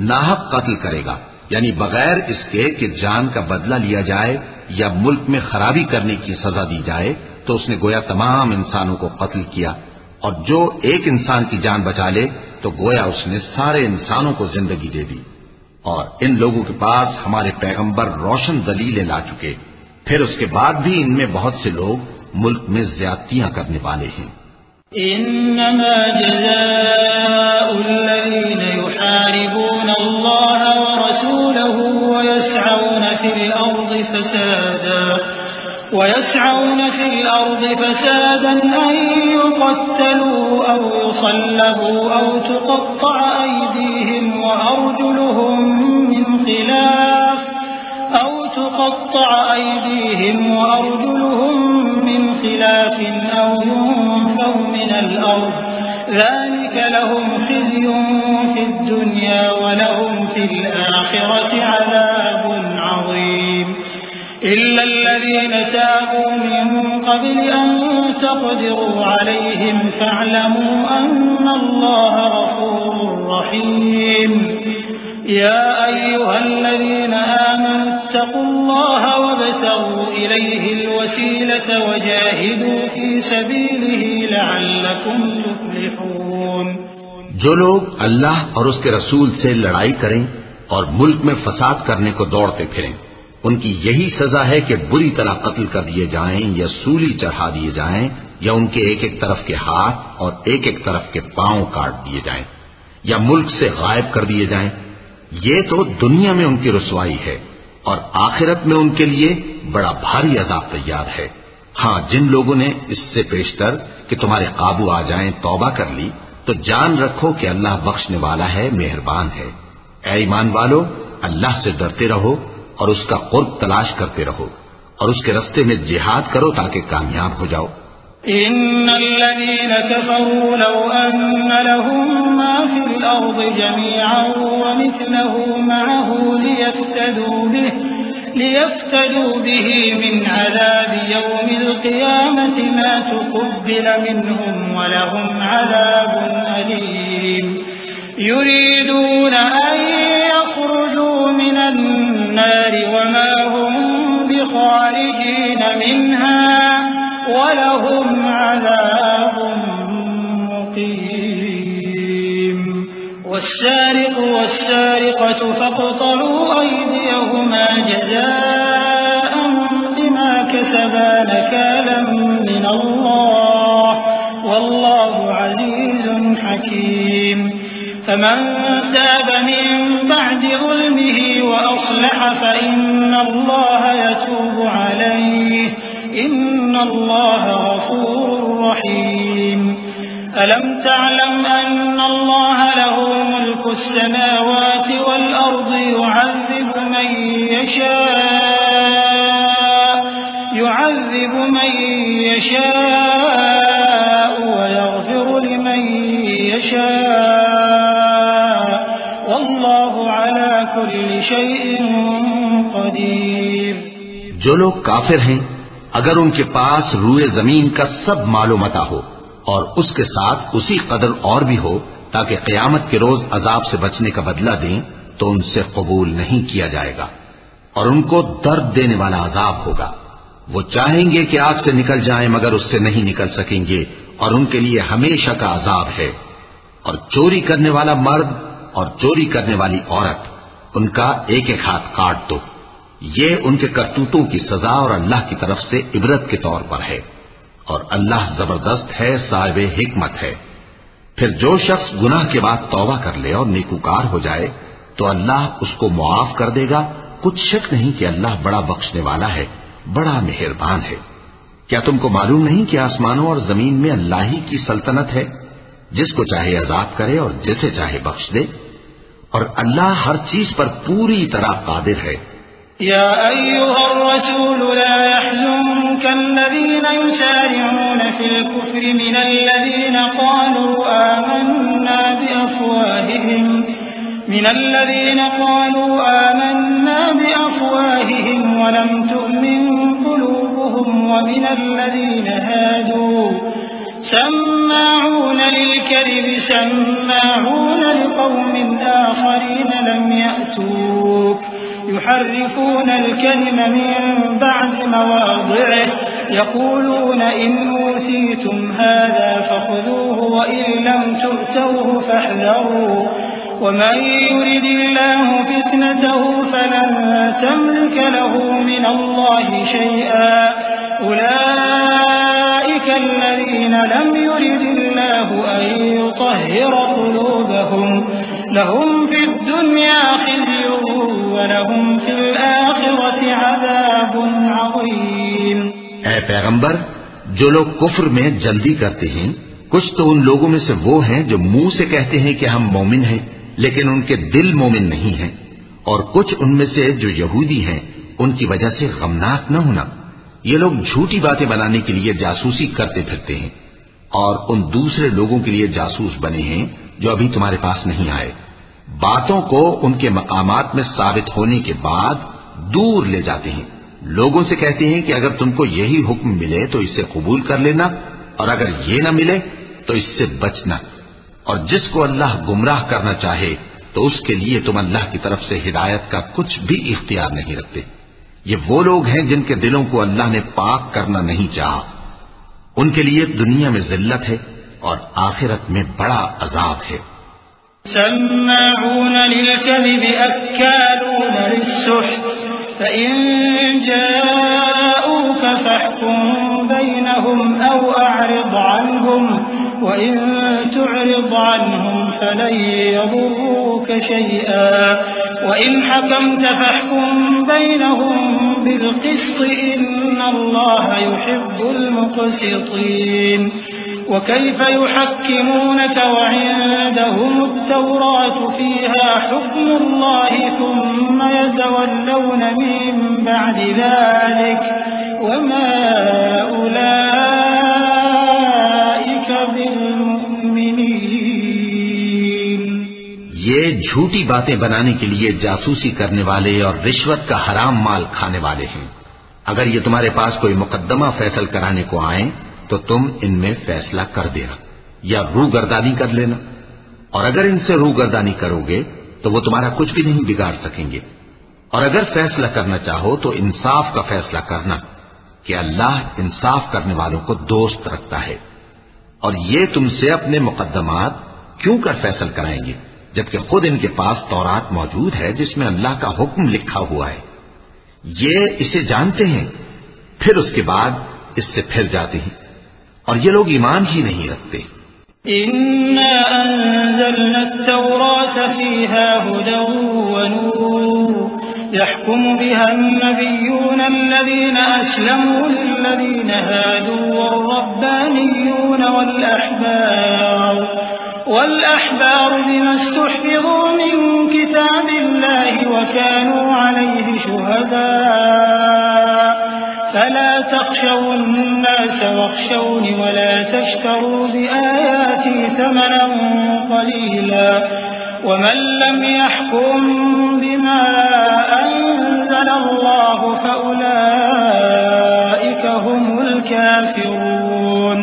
ناحق قتل کرے گا، یعنی بغیر اس کے کہ جان کا بدلہ لیا جائے یا ملک میں خرابی کرنے کی سزا دی جائے، تو اس نے گویا تمام انسانوں کو قتل کیا، اور جو ایک انسان کی جان بچا لے تو گویا اس نے سارے انسانوں کو زندگی دے دی۔ اور ان لوگوں کے پاس ہمارے پیغمبر روشن دلیلیں لا چکے، پھر اس کے بعد بھی ان میں بہت سے لوگ ملک میں زیادتیاں کرنے والے ہیں۔ انما جزاء الذين يحاربون الله ورسوله ويسعون في الأرض فسادا أن يقتلوا أو يصلبوا أو تقطع أيديهم وأرجلهم من خلاف أو ينفوا من الأرض ذلك لهم خزي في الدنيا ولهم في الآخرة عذاب عظيم إلا الذين تابوا من قبل أن تقدروا عليهم فاعلموا أن الله غفور رحيم يا أيها الذين آمنوا اتقوا الله وابتغوا إليه الوسيلة وجاهدوا في سبيله لعلكم تفلحون۔ جو لوگ اللہ اور اس کے رسول سے لڑائی کریں اور ملک میں فساد کرنے کو دوڑتے پھریں، ان کی یہی سزا ہے کہ بری طرح قتل کر دیے جائیں یا سولی چڑھا دیے جائیں یا ان کے ایک ایک طرف کے ہاتھ اور ایک ایک طرف کے پاؤں کاٹ دیے جائیں یا ملک سے غائب کر دیے جائیں۔ یہ تو دنیا میں ان کی رسوائی ہے اور آخرت میں ان کے لیے بڑا بھاری عذاب تیار ہے۔ ہاں، جن لوگوں نے اس سے پیشتر کہ تمہارے قابو آ جائیں توبہ کر لی تو جان رکھو کہ اللہ بخشنے والا ہے، مہربان ہے۔ اے ایمان والو، اللہ سے ڈرتے رہو اور اس کا قرب تلاش کرتے رہو اور اس کے رستے میں جہاد کرو تاکہ کامیاب ہو جاؤ۔ إن الذين كفروا لو أن لهم ما في الأرض جميعا ومثله معه ليفتدوا به من عذاب يوم القيامة ما تقبل منهم ولهم عذاب أليم يريدون أن يخرجوا من النار وما هم بخارجين منها وَلَهُمْ عَذَابٌ مُقِيمٌ وَالسَّارِقُ وَالسَّارِقَةُ فَاقْطَعُوا أَيْدِيَهُمَا جَزَاءً بِمَا كَسَبَا نَكَالًا مِّنَ اللَّهِ وَاللَّهُ عَزِيزٌ حَكِيمٌ فَمَن تَابَ مِن بَعْدِ ظُلْمِهِ وَأَصْلَحَ فَإِنَّ اللَّهَ يَتُوبُ عَلَيْهِ إن الله غفور رحيم ألم تعلم أن الله له ملك السماوات والأرض يعذب من يشاء ويغفر لمن يشاء والله على كل شيء قدير۔ جو لوگ کافر ہیں اگر ان کے پاس روئے زمین کا سب مال و متاع ہو اور اس کے ساتھ اسی قدر اور بھی ہو تاکہ قیامت کے روز عذاب سے بچنے کا بدلہ دیں تو ان سے قبول نہیں کیا جائے گا اور ان کو درد دینے والا عذاب ہوگا۔ وہ چاہیں گے کہ آگ سے نکل جائیں مگر اس سے نہیں نکل سکیں گے اور ان کے لیے ہمیشہ کا عذاب ہے۔ اور چوری کرنے والا مرد اور چوری کرنے والی عورت، ان کا ایک ایک ہاتھ کاٹ دو۔ یہ ان کے کرتوتوں کی سزا اور اللہ کی طرف سے عبرت کے طور پر ہے، اور اللہ زبردست ہے، صاحب حکمت ہے۔ پھر جو شخص گناہ کے بعد توبہ کر لے اور نیکوکار ہو جائے تو اللہ اس کو معاف کر دے گا۔ کچھ شک نہیں کہ اللہ بڑا بخشنے والا ہے، بڑا مہربان ہے۔ کیا تم کو معلوم نہیں کہ آسمانوں اور زمین میں اللہ ہی کی سلطنت ہے، جس کو چاہے عذاب کرے اور جسے چاہے بخش دے، اور اللہ ہر چیز پر پوری طرح قادر ہے۔ يا أيها الرسول لا يحزنك الذين يسارعون في الكفر من الذين قالوا آمنا بأفواههم ولم تؤمن قلوبهم ومن الذين هادوا سماعون للكذب سماعون لقوم آخرين لم يأتوك يحرفون الكلم من بعد مواضعه يقولون إن أوتيتم هذا فخذوه وإن لم تؤتوه فاحذروا ومن يرد الله فتنته فلن تملك له من الله شيئا أولئك الذين لم يرد الله أن يطهر قلوبهم لهم في الدنيا خزي ولهم في الآخرة عذاب عظيم۔ اے پیغمبر، جو لوگ کفر میں جلدی کرتے ہیں کچھ تو ان لوگوں میں سے وہ ہیں جو منہ سے کہتے ہیں کہ ہم مومن ہیں لیکن ان کے دل مومن نہیں ہیں، اور کچھ ان میں سے جو یہودی ہیں ان کی وجہ سے غمناک نہ ہونا۔ یہ لوگ جھوٹی باتیں بنانے کے لیے جاسوسی کرتے پھرتے ہیں اور ان دوسرے لوگوں کے لیے جاسوس بنے ہیں جو ابھی تمہارے پاس نہیں آئے۔ باتوں کو ان کے مقامات میں ثابت ہونے کے بعد دور لے جاتے ہیں، لوگوں سے کہتے ہیں کہ اگر تم کو یہی حکم ملے تو اس سے قبول کر لینا اور اگر یہ نہ ملے تو اس سے بچنا، اور جس کو اللہ گمراہ کرنا چاہے تو اس کے لیے تم اللہ کی طرف سے ہدایت کا کچھ بھی اختیار نہیں رکھتے۔ یہ وہ لوگ ہیں جن کے دلوں کو اللہ نے پاک کرنا نہیں چاہا، ان کے لیے دنیا میں ذلت ہے اور آخرت میں بڑا عذاب ہے۔ سماعون للكذب أكالون للسحت فإن جاءوك فاحكم بينهم أو أعرض عنهم وإن تعرض عنهم فلن يضروك شيئا وإن حكمت فاحكم بينهم بالقسط إن الله يحب المقسطين وكيف يحكمونك وعندهم التوراة فيها حكم الله ثم يتولون من بعد ذلك وما أولئك بالمؤمنين۔ یہ جھوٹی باتیں بنانے کے لیے جاسوسی کرنے والے اور رشوت کا حرام مال کھانے والے ہیں۔ اگر یہ تمہارے پاس کوئی مقدمہ فیصل کرانے کو آئیں تو تم ان میں فیصلہ کر دینا یا روگردانی کر لینا، اور اگر ان سے روگردانی کرو گے تو وہ تمہارا کچھ بھی نہیں بگاڑ سکیں گے۔ اور اگر فیصلہ کرنا چاہو تو انصاف کا فیصلہ کرنا کہ اللہ انصاف کرنے والوں کو دوست رکھتا ہے۔ اور یہ تم سے اپنے مقدمات کیوں کر فیصل کرائیں گے جبکہ خود ان کے پاس تورات موجود ہے جس میں اللہ کا حکم لکھا ہوا ہے۔ یہ اسے جانتے ہیں، پھر اس کے بعد اس سے پھر جاتے ہیں، اور یہ لوگ ایمان ہی نہیں رکھتے۔ إنا أنزلنا التوراة فيها هدى ونور يحكم بها النبيون الذين أسلموا للذين هادوا والربانيون والأحبار بما استحفظوا من كتاب الله وكانوا عليه شهداء فلا تخشوا الناس واخشوني ولا تشتروا بآياتي ثمنا قليلا ومن لم يحكم بما أنزل الله فأولئك هم الكافرون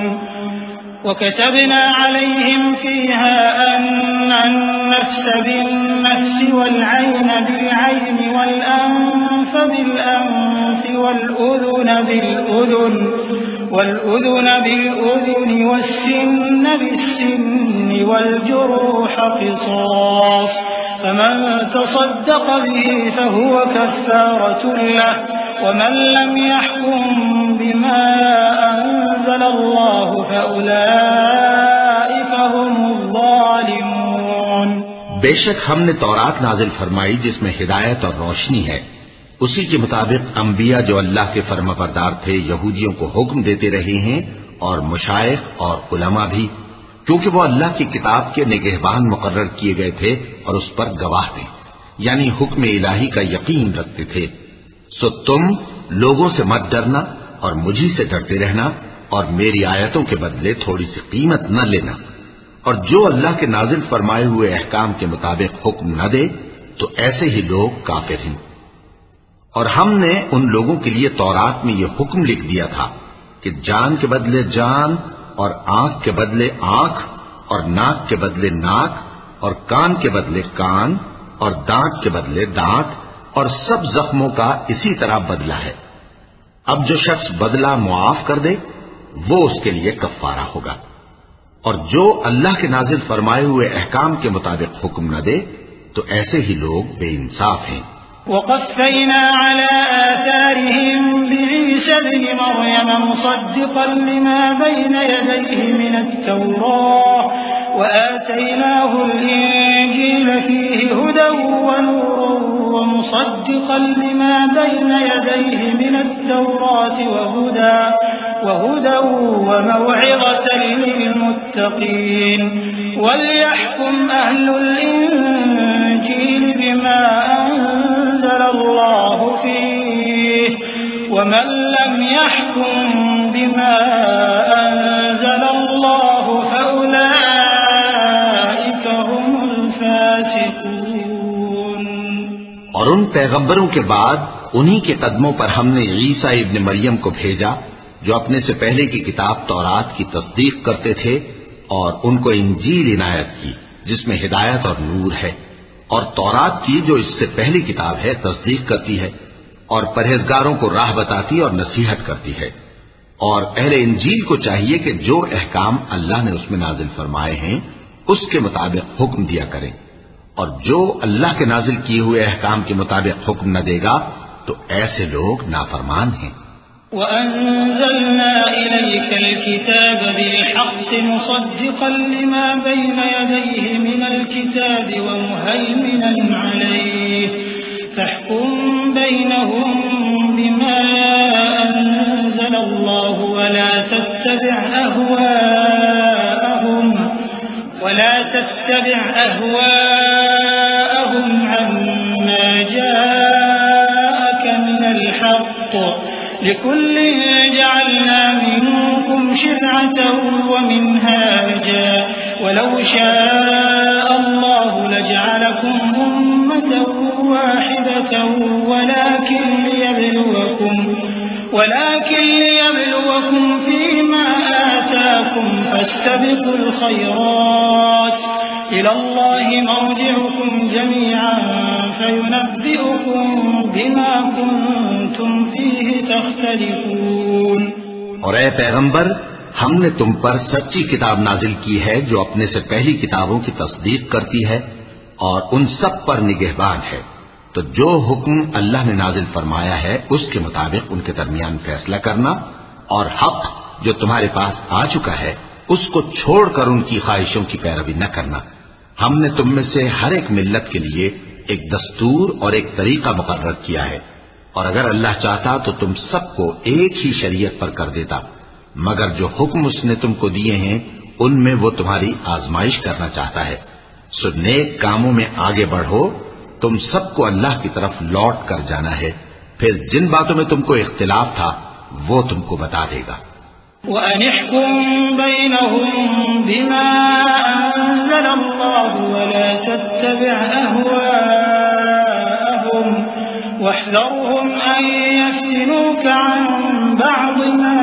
وكتبنا عليهم فيها أن النفس بالنفس والعين بالعين والأنف بالأنف والأذن بالأذن والسن بالسن والجروح قصاص فمن تصدق به فهو كفارة له ومن لم يحكم بما أنزل الله فأولئك هم الظالمون۔ بے شک ہم نے تورات نازل فرمائی جس میں ہدایت اور روشنی ہے، اسی کے مطابق انبیاء جو اللہ کے فرما بردار تھے یہودیوں کو حکم دیتے رہے ہیں، اور مشائخ اور علماء بھی، کیونکہ وہ اللہ کی کتاب کے نگہبان مقرر کیے گئے تھے اور اس پر گواہ تھے، یعنی حکم الہی کا یقین رکھتے تھے۔ سو تم لوگوں سے مت ڈرنا اور مجھی سے ڈرتے رہنا، اور میری آیتوں کے بدلے تھوڑی سی قیمت نہ لینا، اور جو اللہ کے نازل فرمائے ہوئے احکام کے مطابق حکم نہ دے تو ایسے ہی لوگ کافر ہیں۔ اور ہم نے ان لوگوں کے لیے تورات میں یہ حکم لکھ دیا تھا کہ جان کے بدلے جان، اور آنکھ کے بدلے آنکھ، اور ناک کے بدلے ناک، اور کان کے بدلے کان، اور دانت کے بدلے دانت، اور سب زخموں کا اسی طرح بدلہ ہے۔ اب جو شخص بدلہ معاف کر دے وہ اس کے لیے کفارہ ہوگا، اور جو اللہ کے نازل فرمائے ہوئے احکام کے مطابق حکم نہ دے تو ایسے ہی لوگ بے انصاف ہیں۔ وقفينا على آثارهم بعيسى ابن مريم مصدقا لما بين يديه من التوراة وآتيناه الإنجيل فيه هدى ونور ومصدقا لما بين يديه من التوراة وهدى وموعظة للمتقين وليحكم أهل الإنجيل بما أنزل الله فيه ومن لم يحكم بما أنزل الله فأولئك هم الفاسقون۔ اور ان پیغمبروں کے بعد انہی کے قدموں پر ہم نے عیسیٰ ابن مریم کو بھیجا جو اپنے سے پہلے کی کتاب تورات کی تصدیق کرتے تھے، اور ان کو انجیل عنایت کی جس میں ہدایت اور نور ہے، اور تورات کی جو اس سے پہلی کتاب ہے تصدیق کرتی ہے اور پرہیزگاروں کو راہ بتاتی اور نصیحت کرتی ہے. اور اہل انجیل کو چاہیے کہ جو احکام اللہ نے اس میں نازل فرمائے ہیں اس کے مطابق حکم دیا کریں، اور جو اللہ کے نازل کیے ہوئے احکام کے مطابق حکم نہ دے گا تو ایسے لوگ نافرمان ہیں. وَأَنزَلْنَا إِلَيْكَ الْكِتَابَ بِالْحَقِّ مُصَدِّقًا لِمَا بَيْنَ يَدَيْهِ مِنَ الْكِتَابِ وَمُهَيْمِنًا عَلَيْهِ فَاحْكُم بَيْنَهُم بِمَا أَنزَلَ اللَّهُ وَلَا تَتَّبِعْ أَهْوَاءَهُمْ عَمَّا جَاءَكَ مِنَ الْحَقِّ لِكُلٍّ جَعَلْنَا مِنكُمْ شِرْعَةً وَمِنْهَاجًا وَلَوْ شَاءَ اللَّهُ لَجَعَلَكُمْ أُمَّةً وَاحِدَةً ولكن ليبلوكم فيما آتاكم فاستبقوا الخيرات إلى الله مرجعكم جميعا فينبئكم بما كنتم فيه تختلفون. اور اے پیغمبر، ہم نے تم پر سچی کتاب نازل کی ہے جو اپنے سے پہلی کتابوں کی تصدیق کرتی ہے اور ان سب پر نگہبان ہے. تو جو حکم اللہ نے نازل فرمایا ہے اس کے مطابق ان کے درمیان فیصلہ کرنا، اور حق جو تمہارے پاس آ چکا ہے اس کو چھوڑ کر ان کی خواہشوں کی پیروی نہ کرنا. ہم نے تم میں سے ہر ایک ملت کے لیے ایک دستور اور ایک طریقہ مقرر کیا ہے، اور اگر اللہ چاہتا تو تم سب کو ایک ہی شریعت پر کر دیتا، مگر جو حکم اس نے تم کو دیے ہیں ان میں وہ تمہاری آزمائش کرنا چاہتا ہے. سو نیک کاموں میں آگے بڑھو، تم سب کو اللہ کی طرف لوٹ کر جانا ہے، پھر جن باتوں میں تم کو اختلاف تھا وہ تم کو بتا دے گا. وَأَنِ احْكُم بَيْنَهُم بِمَا أَنزَلَ اللَّهُ وَلَا تَتَّبِعْ أَهْوَاءَهُمْ وَاحْذَرْهُمْ أَن يَفْتِنُوكَ عَن بَعْضِ مَا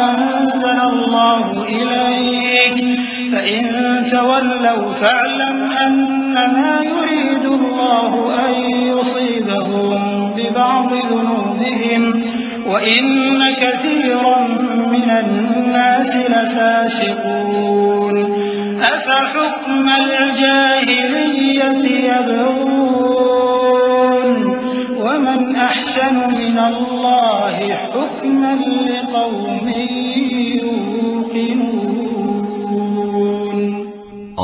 أَنزَلَ اللَّهُ إِلَيْكَ فَإِن تَوَلَّوْا فَاعْلَمْ أَنَّمَا يُرِيدُ اللَّهُ أَن يُصِيبَهُم بِبَعْضِ ذُنُوبِهِمْ وَإِنَّ كَثِيرًا مِنَ النَّاسِ لَفَاسِقُونَ. أَفَحُكْمَ الْجَاهِلِيَّةِ يَبْغُونَ وَمَنْ أَحْسَنُ مِنَ اللَّهِ حُكْمًا لِقَوْمٍ يُوقِنُونَ.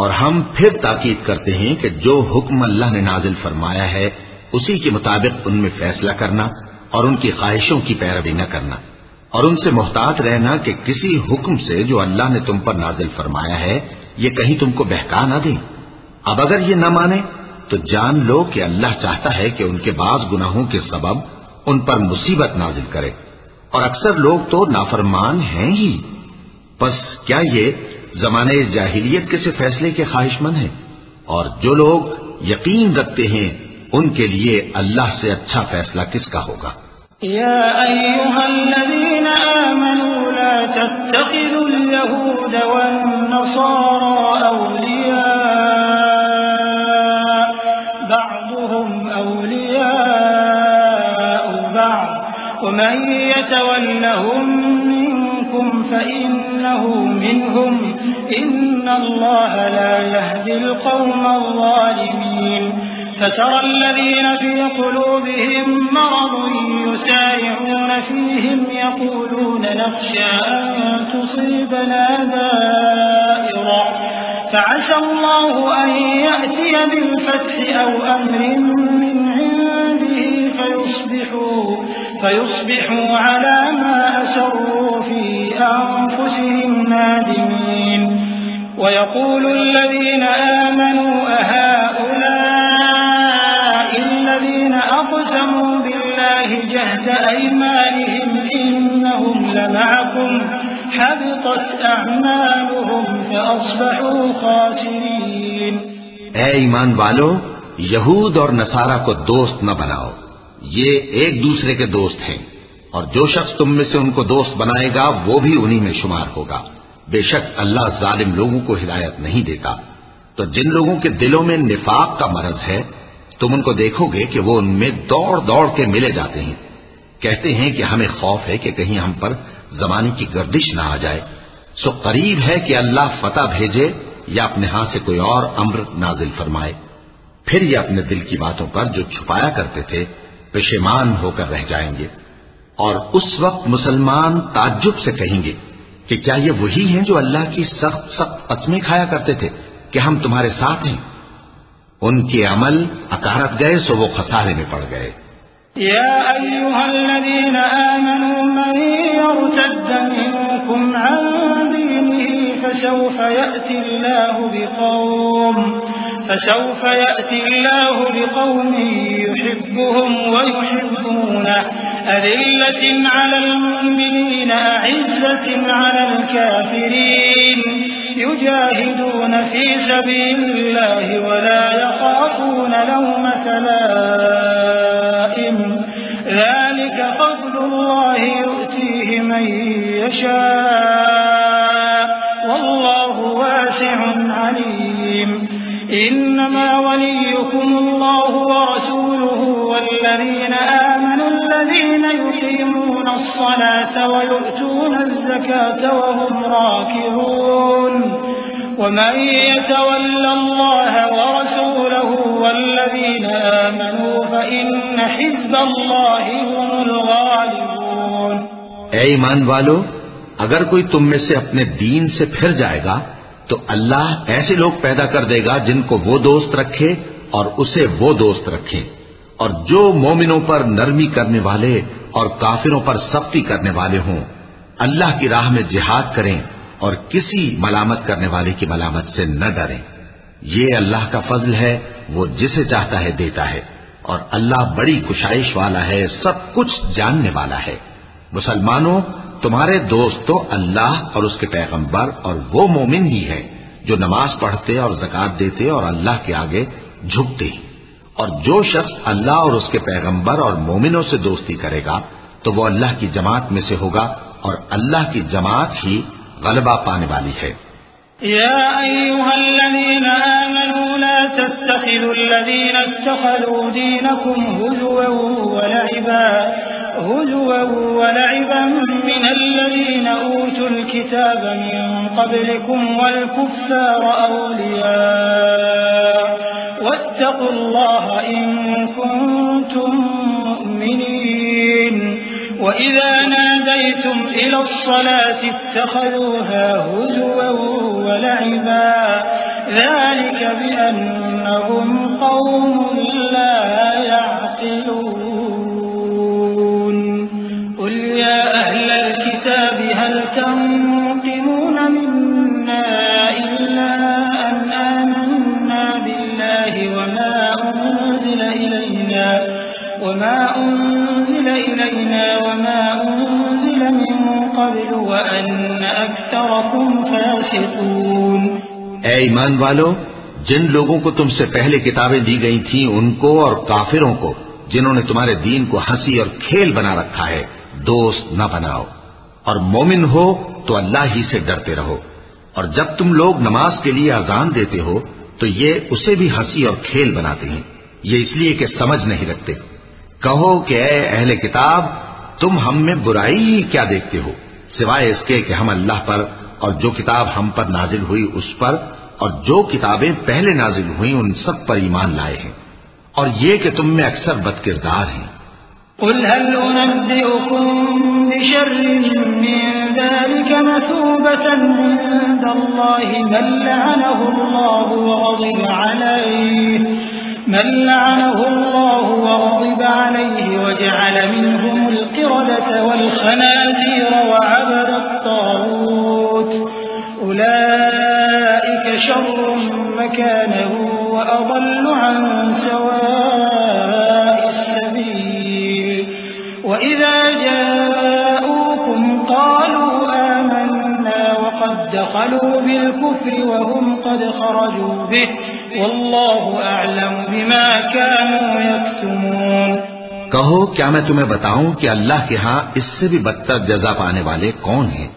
اور ہم پھر تاکید کرتے ہیں کہ جو حکم اللہ نے نازل فرمایا ہے اسی کے مطابق ان میں فیصلہ کرنا اور ان کی خواہشوں کی پیروی نہ کرنا، اور ان سے محتاط رہنا کہ کسی حکم سے جو اللہ نے تم پر نازل فرمایا ہے یہ کہیں تم کو بہکا نہ دیں. اب اگر یہ نہ مانے تو جان لو کہ اللہ چاہتا ہے کہ ان کے بعض گناہوں کے سبب ان پر مصیبت نازل کرے، اور اکثر لوگ تو نافرمان ہیں ہی. پس کیا یہ زمانے جاہلیت کے سے فیصلے کے خواہش مند ہیں؟ اور جو لوگ یقین رکھتے ہیں ان کے لیے اللہ سے اچھا فیصلہ کس کا ہوگا؟ يا أيها الذين آمنوا لا تتخذوا اليهود والنصارى أولياء بعضهم أولياء بعض ومن يتولهم منكم فإنه منهم إن الله لا يهدي القوم الظالمين. فترى الذين في قلوبهم مرض يسارعون فيهم يقولون نخشى أن تصيبنا دائرة فعسى الله أن يأتي بالفتح أو أمر من عنده فيصبحوا على ما أسروا في أنفسهم نادمين. ويقول الذين آمنوا أهؤلاء الذين أقسموا بالله جهد أيمانهم إنهم لمعكم حبطت أعمالهم فأصبحوا خاسرين. اے ایمان والو، یہود اور نصارہ کو دوست نہ بناؤ، یہ ایک دوسرے کے دوست ہیں، اور جو شخص تم میں سے ان کو دوست بنائے گا وہ بھی انہی میں شمار ہوگا. بے شک اللہ ظالم لوگوں کو ہدایت نہیں دیتا. تو جن لوگوں کے دلوں میں نفاق کا مرض ہے تم ان کو دیکھو گے کہ وہ ان میں دوڑ دوڑ کے ملے جاتے ہیں، کہتے ہیں کہ ہمیں خوف ہے کہ کہیں ہم پر زمانے کی گردش نہ آ جائے، سو قریب ہے کہ اللہ فتح بھیجے یا اپنے ہاں سے کوئی اور امر نازل فرمائے، پھر یہ اپنے دل کی باتوں پر جو چھپایا کرتے تھے پشیمان ہو کر رہ جائیں گے، اور اس وقت مسلمان تعجب سے کہیں گے کہ کیا یہ وہی ہیں جو اللہ کی سخت سخت قسمیں کھایا کرتے تھے کہ ہم تمہارے ساتھ ہیں؟ ان کے عمل اکارت گئے سو وہ خسارے میں پڑ گئے۔ يا أيها الذين آمنوا من يرتد منكم عن دينه فسوف يأتي الله بقوم يحبهم ويحبونه أذلة على المؤمنين أعزة على الكافرين يجاهدون في سبيل الله ولا يخافون لومة لائم ذلك فضل الله يؤتيه من يشاء والله واسع عليم إنما وليكم الله ورسوله والذين آمنوا الذين يقيمون الصلاة ويؤتون الزكاة وهم راكعون ومن يتول الله ورسوله والذين آمنوا فإن حزب الله هم الغالبون۔ اے ایمان والو، اگر کوئی تم میں سے اپنے دین سے پھر جائے گا تو اللہ ایسے لوگ پیدا کر دے گا جن کو وہ دوست رکھے اور اسے وہ دوست رکھے، اور جو مومنوں پر نرمی کرنے والے اور کافروں پر سختی کرنے والے ہوں، اللہ کی راہ میں جہاد کریں اور کسی ملامت کرنے والے کی ملامت سے نہ ڈریں۔ یہ اللہ کا فضل ہے، وہ جسے چاہتا ہے دیتا ہے، اور اللہ بڑی کشائش والا ہے، سب کچھ جاننے والا ہے۔ مسلمانوں، تمہارے دوست تو اللہ اور اس کے پیغمبر اور وہ مومن ہی ہیں جو نماز پڑھتے اور زکوٰۃ دیتے اور اللہ کے آگے جھکتے ہیں، اور جو شخص اللہ اور اس کے پیغمبر اور مومنوں سے دوستی کرے گا تو وہ اللہ کی جماعت میں سے ہوگا، اور اللہ کی جماعت ہی غلبہ پانے والی ہے۔ يا أيها الذين آمنوا لا تتخذوا الذين اتخذوا دينكم هزوا ولعبا من الذين أوتوا الكتاب من قبلكم والكفار أولياء واتقوا الله إن كنتم مؤمنين وإذا ناديتم إلى الصلاة اتخذوها هزوا ولعبا ذلك بأنهم قوم لا يعقلون قل يا أهل الكتاب هل تنقمون منا إلا أن آمنا بالله وما أنزل إلينا وما أنزل من قبل وأن أكثركم فاسقون۔ اے ایمان والو، جن لوگوں کو تم سے پہلے کتابیں دی گئی تھیں ان کو اور کافروں کو جنہوں نے تمہارے دین کو ہنسی اور کھیل بنا رکھا ہے دوست نہ بناؤ، اور مومن ہو تو اللہ ہی سے ڈرتے رہو، اور جب تم لوگ نماز کے لیے اذان دیتے ہو تو یہ اسے بھی ہنسی اور کھیل بناتے ہیں، یہ اس لیے کہ سمجھ نہیں رکھتے۔ کہو کہ اے اہل کتاب، تم ہم میں برائی ہی کیا دیکھتے ہو سوائے اس کے کہ ہم اللہ پر اور جو کتاب ہم پر نازل ہوئی اس پر اور جو کتابیں پہلے نازل ہوئی ان سب پر ایمان لائے ہیں، اور یہ کہ تم میں اکثر بد کردار ہیں۔ قل هل أنبئكم بشر من ذلك مثوبة عند الله من لعنه الله وغضب عليه وجعل منهم القردة والخنازير وعبد الطاغوت أولئك شر مكانا وأضل عن سواء السبيل وإذا جاءوكم قالوا آمنا وقد دخلوا بالكفر وهم قد خرجوا به والله أعلم بما كانوا يكتمون۔ کہو کیا میں تمہیں بتاؤں کہ اللہ کے ہاں اس سے بھی بدتر جزا پانے والے کون ہیں؟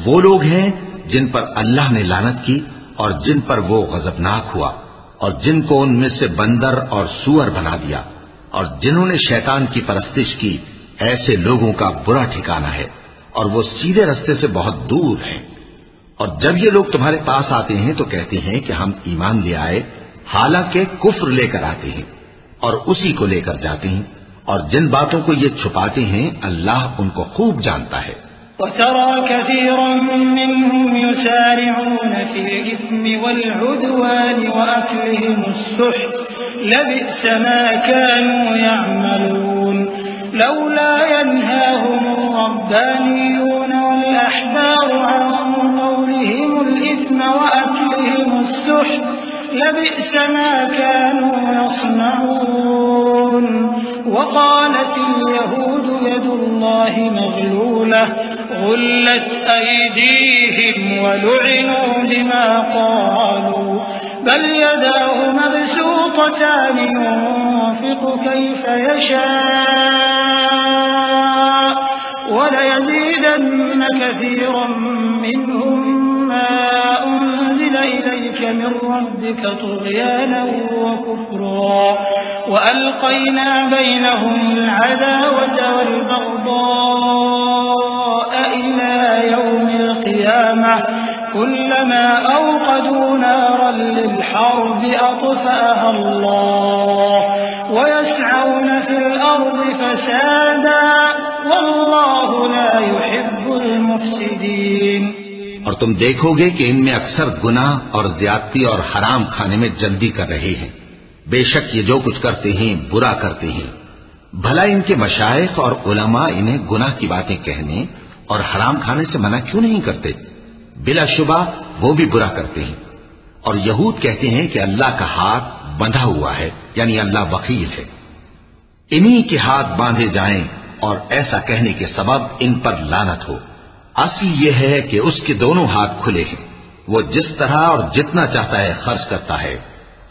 وہ لوگ ہیں جن پر اللہ نے لعنت کی اور جن پر وہ غضبناک ہوا، اور جن کو ان میں سے بندر اور سور بنا دیا، اور جنہوں نے شیطان کی پرستش کی، ایسے لوگوں کا برا ٹھکانہ ہے، اور وہ سیدھے رستے سے بہت دور ہیں۔ اور جب یہ لوگ تمہارے پاس آتے ہیں تو کہتے ہیں کہ ہم ایمان لے آئے، حالانکہ کفر لے کر آتے ہیں اور اسی کو لے کر جاتے ہیں، اور جن باتوں کو یہ چھپاتے ہیں اللہ ان کو خوب جانتا ہے۔ وترى كثيرا منهم يسارعون في الإثم والعدوان وأكلهم السحت لبئس ما كانوا يعملون لولا ينهاهم الربانيون والأحبار عن قولهم الإثم وأكلهم السحت لبئس ما كانوا يصنعون وقالت اليهود يد الله مغلولة غلت أيديهم ولعنوا بما قالوا بل يداه مبسوطتان ينفق كيف يشاء وليزيدن كثيرا منهم ما أنزل إليك من ربك طغيانا وكفرا وألقينا بينهم العداوة والبغضاء إلى يوم القيامة كلما أوقدوا نارا للحرب أطفأها الله ويسعون في الأرض فسادا والله لا يحب المفسدين۔ اور تم دیکھو گے کہ ان میں اکثر گناہ اور زیادتی اور حرام کھانے میں جلدی کر رہے ہیں، بے شک یہ جو کچھ کرتے ہیں برا کرتے ہیں۔ بھلا ان کے مشائخ اور علماء انہیں گناہ کی باتیں کہنے اور حرام کھانے سے منع کیوں نہیں کرتے؟ بلا شبہ وہ بھی برا کرتے ہیں۔ اور یہود کہتے ہیں کہ اللہ کا ہاتھ بندھا ہوا ہے، یعنی اللہ وکیل ہے، انہی کے ہاتھ باندھے جائیں، اور ایسا کہنے کے سبب ان پر لعنت ہو۔ اصل یہ ہے کہ اس کے دونوں ہاتھ کھلے ہیں، وہ جس طرح اور جتنا چاہتا ہے خرچ کرتا ہے۔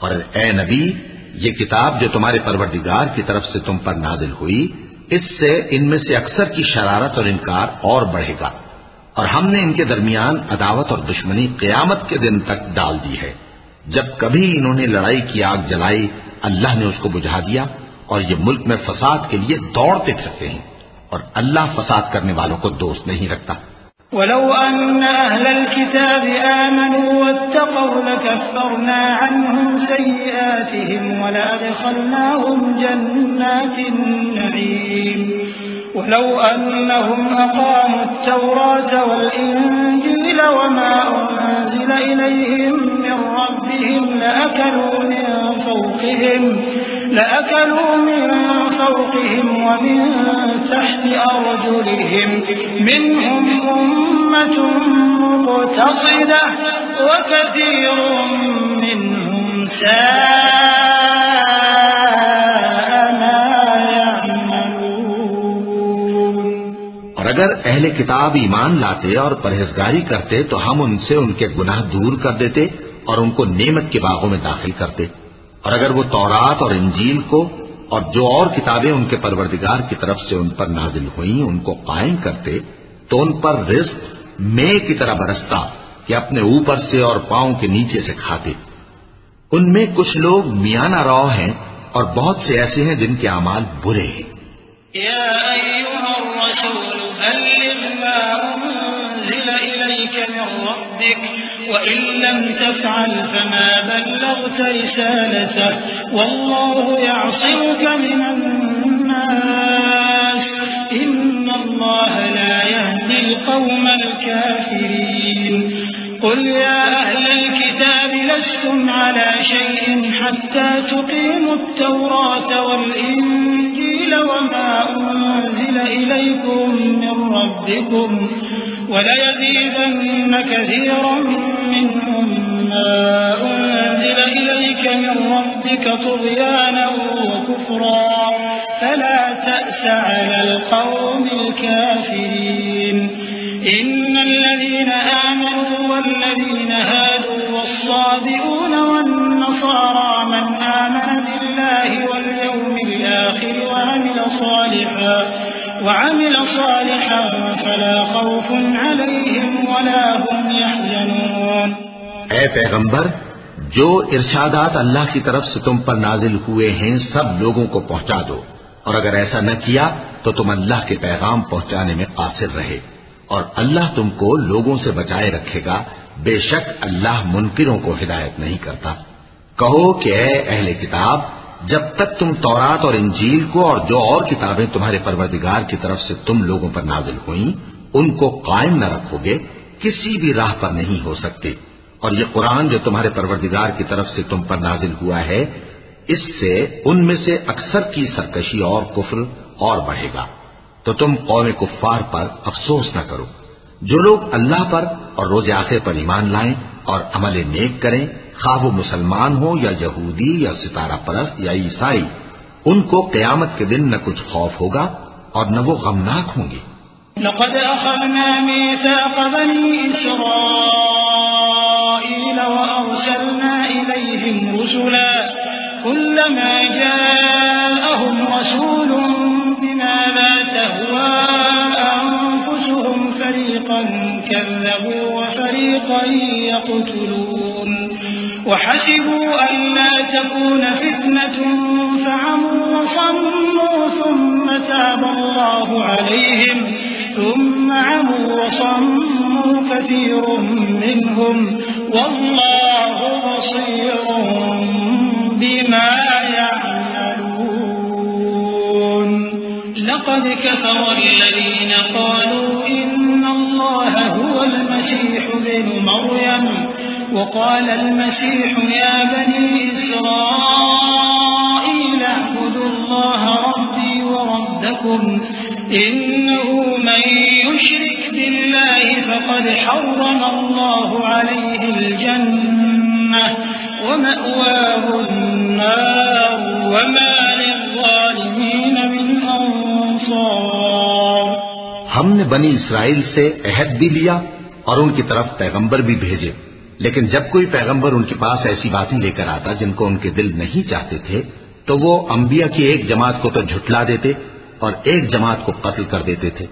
اور اے نبی، یہ کتاب جو تمہارے پروردگار کی طرف سے تم پر نازل ہوئی، اس سے ان میں سے اکثر کی شرارت اور انکار اور بڑھے گا، اور ہم نے ان کے درمیان عداوت اور دشمنی قیامت کے دن تک ڈال دی ہے۔ جب کبھی انہوں نے لڑائی کی آگ جلائی، اللہ نے اس کو بجھا دیا، اور یہ ملک میں فساد کے لیے دوڑتے پھرتے ہیں، اور اللہ فساد کرنے والوں کو دوست نہیں رکھتا۔ ولو أن أهل الكتاب آمنوا واتقوا لكفرنا عنهم سيئاتهم ولأدخلناهم جنات النعيم ولو أنهم أقاموا التوراة والإنجيل وما أنزل إليهم من ربهم لأكلوا من فوقهم ومن تحت أرجلهم منهم أمة مقتصدة وكثير منهم ساء ما يعملون۔ اور اگر اہل کتاب ایمان لاتے اور پرہیزگاری کرتے تو ہم ان سے ان کے گناہ دور کر دیتے اور ان کو نعمت کے باغوں میں داخل کرتے، اور اگر وہ تورات اور انجیل کو اور جو اور کتابیں ان کے پروردگار کی طرف سے ان پر نازل ہوئیں ان کو قائم کرتے تو ان پر رزق مے کی طرح برستا کہ اپنے اوپر سے اور پاؤں کے نیچے سے کھاتے۔ ان میں کچھ لوگ میانہ رو ہیں اور بہت سے ایسے ہیں جن کے اعمال برے ہیں۔ یا ایھا الرسول بلغ ما انزل الیک من ربک وإن لم تفعل فما بلغت رسالته والله يعصمك من الناس إن الله لا يهدي القوم الكافرين قل يا أهل الكتاب لستم على شيء حتى تقيموا التوراة والإنجيل وما أنزل إليكم من ربكم وليزيدن كثيرا منهم ما أنزل إليك من ربك طغيانا وكفرا فلا تأس على القوم الكافرين إن الذين آمنوا والذين هادوا والصابئون والنصارى من آمن بالله واليوم الآخر وعمل صالحا فلا خوف عليهم ولا هم يحزنون۔ اے پیغمبر، جو ارشادات اللہ کی طرف سے تم پر نازل ہوئے ہیں سب لوگوں کو پہنچا دو، اور اگر ایسا نہ کیا تو تم اللہ کے پیغام پہنچانے میں قاصر رہے، اور اللہ تم کو لوگوں سے بچائے رکھے گا، بے شک اللہ منکروں کو ہدایت نہیں کرتا۔ کہو کہ اے اہل کتاب، جب تک تم تورات اور انجیل کو اور جو اور کتابیں تمہارے پروردگار کی طرف سے تم لوگوں پر نازل ہوئیں ان کو قائم نہ رکھو گے، کسی بھی راہ پر نہیں ہو سکتے، اور یہ قرآن جو تمہارے پروردگار کی طرف سے تم پر نازل ہوا ہے، اس سے ان میں سے اکثر کی سرکشی اور کفر اور بڑھے گا، تو تم قوم کفار پر افسوس نہ کرو۔ جو لوگ اللہ پر اور روز آخر پر ایمان لائیں اور عمل نیک کریں، خواہ وہ مسلمان ہو یا یہودی یا ستارہ پرست یا عیسائی، ان کو قیامت کے دن نہ کچھ خوف ہوگا اور نہ وہ غمناک ہوں گے۔ لقد أخذنا ميثاق بني إسرائيل وأرسلنا إليهم رسلا كلما جاءهم رسول بما لا تهوى أنفسهم فريقا كذبوا وفريقا يقتلون وحسبوا ألا تكون فتنة فعموا وصموا ثم تاب الله عليهم ثم عموا وصموا كثير منهم والله بصير بما يعملون لقد كفر الذين قالوا إن الله هو المسيح ابن مريم وقال المسيح يا بني إسرائيل اعبدوا الله ربي وربكم إنه من يشرك بالله فقد حرم الله عليه الجنة ومأواه النار وما للظالمين من أنصار۔ ہم نے بنی اسرائیل سے عہد بھی لیا اور ان کی طرف پیغمبر بھی بھیجے، لیکن جب کوئی پیغمبر ان کے پاس ایسی باتیں لے کر آتا جن کو ان کے دل نہیں چاہتے تھے تو وہ انبیاء کی ایک جماعت کو تو جھٹلا دیتے اور ایک جماعت کو قتل کر دیتے تھے،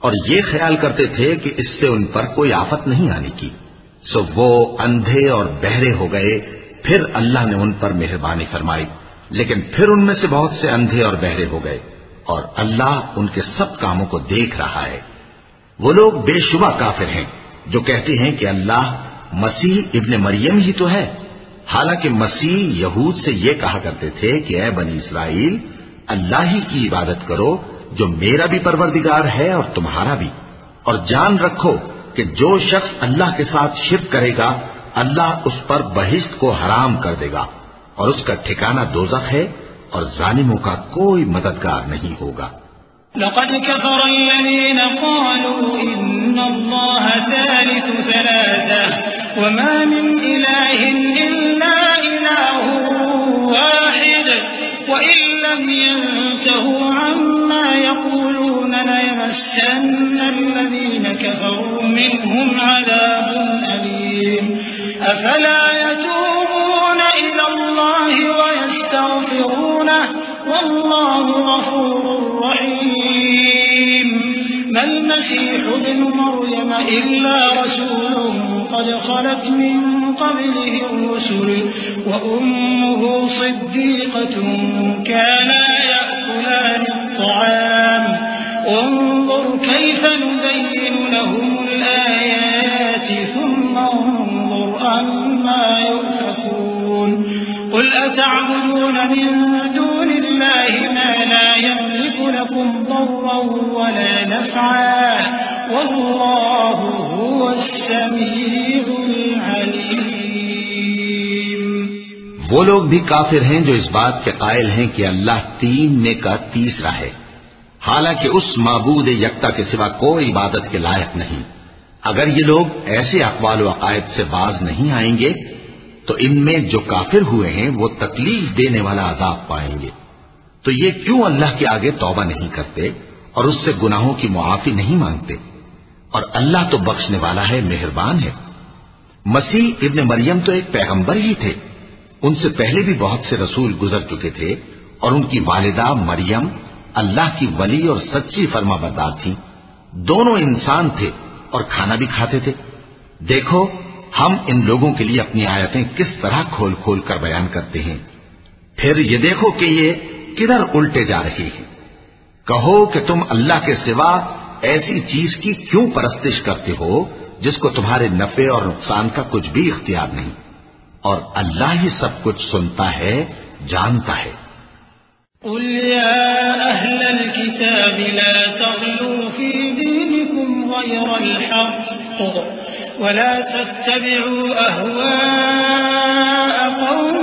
اور یہ خیال کرتے تھے کہ اس سے ان پر کوئی آفت نہیں آنے کی، سو وہ اندھے اور بہرے ہو گئے۔ پھر اللہ نے ان پر مہربانی فرمائی، لیکن پھر ان میں سے بہت سے اندھے اور بہرے ہو گئے، اور اللہ ان کے سب کاموں کو دیکھ رہا ہے۔ وہ لوگ بے شبہ کافر ہیں جو کہتے ہیں کہ اللہ مسیح ابن مریم ہی تو ہے، حالانکہ مسیح یہود سے یہ کہا کرتے تھے کہ اے بنی اسرائیل، اللہ ہی کی عبادت کرو جو میرا بھی پروردگار ہے اور تمہارا بھی، اور جان رکھو کہ جو شخص اللہ کے ساتھ شرک کرے گا اللہ اس پر بہشت کو حرام کر دے گا، اور اس کا ٹھکانہ دوزخ ہے، اور ظالموں کا کوئی مددگار نہیں ہوگا۔ لقد كفر الذين قالوا إن الله ثالث ثلاثة وما من إله إلا إله واحد وإن لم ينتهوا عما يقولون ليمسن الذين كفروا منهم عذاب أليم أفلا يتوبون إلى الله ويستغفرونه والله غفور رحيم ما المسيح ابن مريم إلا رسول قد خلت من قبله الرسل وأمه صديقة كانا يأكلان الطعام انظر كيف نبين لهم الآيات ثم انظر أما يؤفكون قل أتعبدون من دون الله ما لا يملك لكم ضرا ولا نفعا والله هو السميع العليم۔ وہ لوگ بھی کافر ہیں جو اس بات کے قائل ہیں کہ اللہ تین میں کا تیسرا ہے، حالانکہ اس معبود یکتا کے سوا کوئی عبادت کے لائق نہیں۔ اگر یہ لوگ ایسے اقوال و عقائد سے باز نہیں آئیں گے تو ان میں جو کافر ہوئے ہیں وہ تکلیف دینے والا عذاب پائیں گے۔ تو یہ کیوں اللہ کے آگے توبہ نہیں کرتے اور اس سے گناہوں کی معافی نہیں مانگتے؟ اور اللہ تو بخشنے والا ہے، مہربان ہے۔ مسیح ابن مریم تو ایک پیغمبر ہی تھے، ان سے پہلے بھی بہت سے رسول گزر چکے تھے، اور ان کی والدہ مریم اللہ کی ولی اور سچی فرما بردار تھی، دونوں انسان تھے اور کھانا بھی کھاتے تھے۔ دیکھو ہم ان لوگوں کے لیے اپنی آیتیں کس طرح کھول کھول کر بیان کرتے ہیں، پھر یہ دیکھو کہ یہ کدھر الٹے جا رہے ہیں۔ کہو کہ تم اللہ کے سوا ایسی چیز کی کیوں پرستش کرتے ہو جس کو تمہارے نفع اور نقصان کا کچھ بھی اختیار نہیں، اور اللہ ہی سب کچھ سنتا ہے، جانتا ہے۔ قل يا أهل الكتاب لا تغلوا في دينكم غير الحق ولا تتبعوا أهواء قوم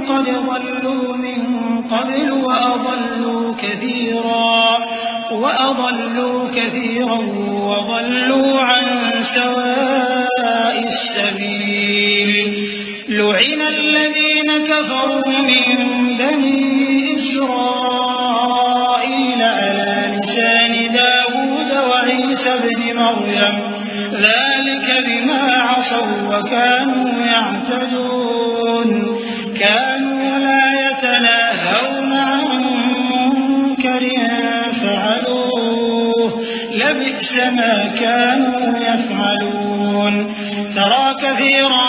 قد ضلوا من قبل وأضلوا كثيرا وضلوا عن سواء السبيل لعن الذين كفروا من بني إسرائيل على لسان داود وعيسى بن مريم ذلك بما عصوا وكانوا يعتدون كانوا لا يتناهون عن منكر فعلوه لبئس ما كانوا يفعلون ترى كثيرا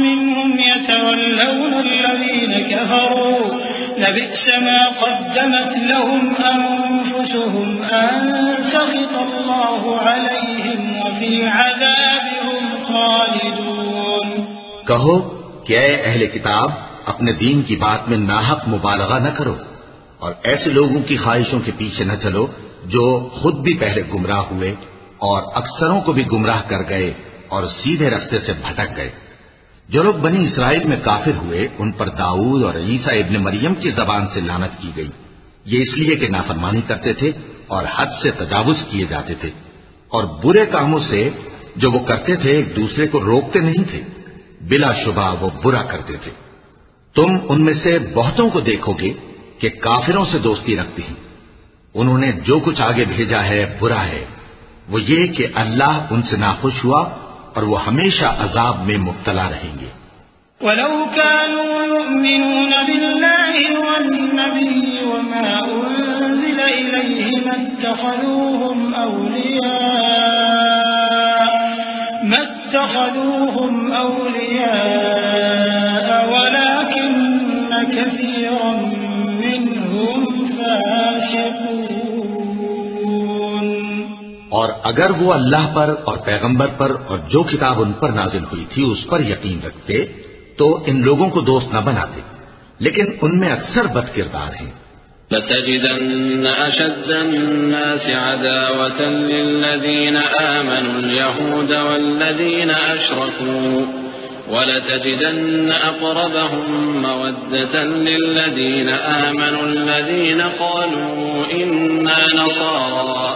منهم يتولون الذين كفروا لبئس ما قدمت لهم أنفسهم أن سخط الله عليهم وفي عذابهم خالدون۔ کہو کہ اے اہل کتاب، اپنے دین کی بات میں ناحق مبالغہ نہ کرو، اور ایسے لوگوں کی خواہشوں کے پیچھے نہ چلو جو خود بھی پہلے گمراہ ہوئے اور اکثروں کو بھی گمراہ کر گئے اور سیدھے راستے سے بھٹک گئے۔ جو لوگ بنی اسرائیل میں کافر ہوئے ان پر داؤد اور عیسیٰ ابن مریم کی زبان سے لعنت کی گئی، یہ اس لیے کہ نافرمانی کرتے تھے اور حد سے تجاوز کیے جاتے تھے، اور برے کاموں سے جو وہ کرتے تھے ایک دوسرے کو روکتے نہیں تھے، بلا شبہ وہ برا کرتے تھے۔ تم ان میں سے بہتوں کو دیکھو گے کہ کافروں سے دوستی رکھتے ہیں، انہوں نے جو کچھ آگے بھیجا ہے برا ہے، وہ یہ کہ اللہ ان سے ناخوش ہوا اور وہ ہمیشہ عذاب میں مبتلا رہیں گے۔ وَلَوْ كَانُوا يُؤْمِنُونَ بِاللَّهِ وَالنَّبِيِّ وَمَا أُنزِلَ إِلَيْهِ مَا اتَّخَذُوهُمْ أَوْلِيَاءَ وَلَكِنَّ كَثِيرًا مِّنْهُمْ فَاسِقُونَ۔ اور اگر وہ اللہ پر اور پیغمبر پر اور جو کتاب ان پر نازل ہوئی تھی اس پر یقین رکھتے تو ان لوگوں کو دوست نہ بناتے، لیکن ان میں اکثر بد کردار ہیں۔ لَتَجِدَنَّ أَشَدَّ النَّاسِ عَدَاوَةً لِلَّذِينَ آمَنُوا الْيَهُودَ وَالَّذِينَ أَشْرَكُوا وَلَتَجِدَنَّ أَقْرَبَهُمْ مَوَدَّةً لِلَّذِينَ آمَنُوا الَّذِينَ قَالُوا إِنَّا نَصَارَى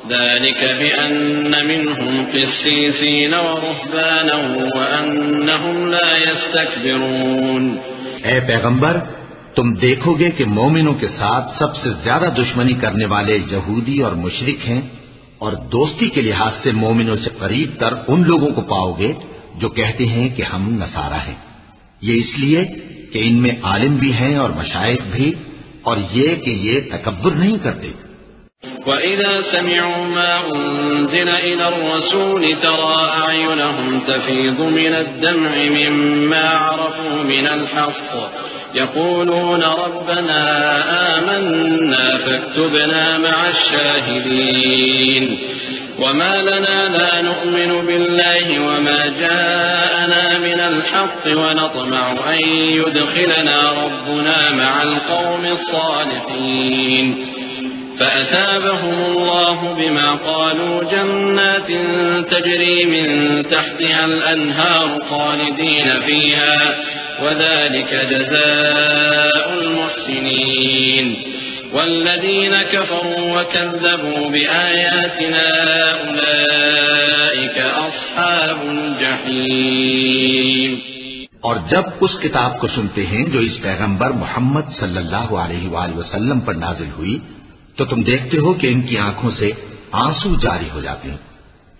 ذلك بأن منهم قسيسين ورهبانا وأنهم لا يستكبرون۔ اے پیغمبر، تم دیکھو گے کہ مومنوں کے ساتھ سب سے زیادہ دشمنی کرنے والے یہودی اور مشرک ہیں، اور دوستی کے لحاظ سے مومنوں سے قریب تر ان لوگوں کو پاؤ گے جو کہتے ہیں کہ ہم نصارہ ہیں، یہ اس لیے کہ ان میں عالم بھی ہیں اور مشائخ بھی، اور یہ کہ یہ تکبر نہیں کرتے۔ وَإِذَا سَمِعُوا مَا أُنزِلَ إِلَى الرَّسُولِ تَرَى أَعْيُنَهُمْ تَفِيضُ مِنَ الدَّمْعِ مِمَّا عَرَفُوا مِنَ الْحَقِّ يَقُولُونَ رَبَّنَا آمَنَّا فَاكْتُبْنَا مَعَ الشَّاهِدِينَ وَمَا لَنَا لَا نُؤْمِنُ بِاللَّهِ وَمَا جَاءَنَا مِنَ الْحَقِّ وَنَطْمَعُ أَن يُدْخِلَنَا رَبُّنَا مَعَ الْقَوْمِ الصَّالِحِينَ فأثابهم الله بما قالوا جنات تجري من تحتها الأنهار خالدين فيها وذلك جزاء المحسنين والذين كفروا وكذبوا بآياتنا أولئك أصحاب الجحيم۔ اور جب اس کتاب کو سنتے ہیں جو اس پیغمبر محمد صلی اللہ علیہ وآلہ وسلم پر نازل ہوئی تو تم دیکھتے ہو کہ ان کی آنکھوں سے آنسو جاری ہو جاتے ہیں،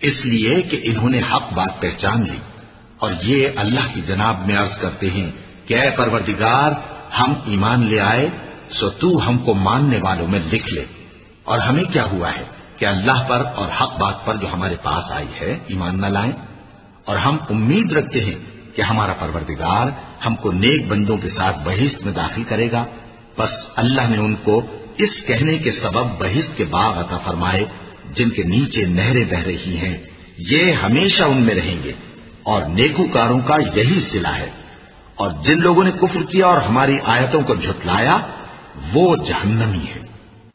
اس لیے کہ انہوں نے حق بات پہچان لی، اور یہ اللہ کی جناب میں عرض کرتے ہیں کہ اے پروردگار، ہم ایمان لے آئے سو تو ہم کو ماننے والوں میں لکھ لے، اور ہمیں کیا ہوا ہے کہ اللہ پر اور حق بات پر جو ہمارے پاس آئی ہے ایمان نہ لائیں، اور ہم امید رکھتے ہیں کہ ہمارا پروردگار ہم کو نیک بندوں کے ساتھ بہشت میں داخل کرے گا. بس اللہ نے ان کو اس کہنے کے سبب بہشت کے باغ عطا فرمائے جن کے نیچے نہریں بہ رہی ہیں، یہ ہمیشہ ان میں رہیں گے، اور نیکوکاروں کا یہی صلہ ہے. اور جن لوگوں نے کفر کیا اور ہماری آیتوں کو جھٹلایا وہ جہنمی ہے.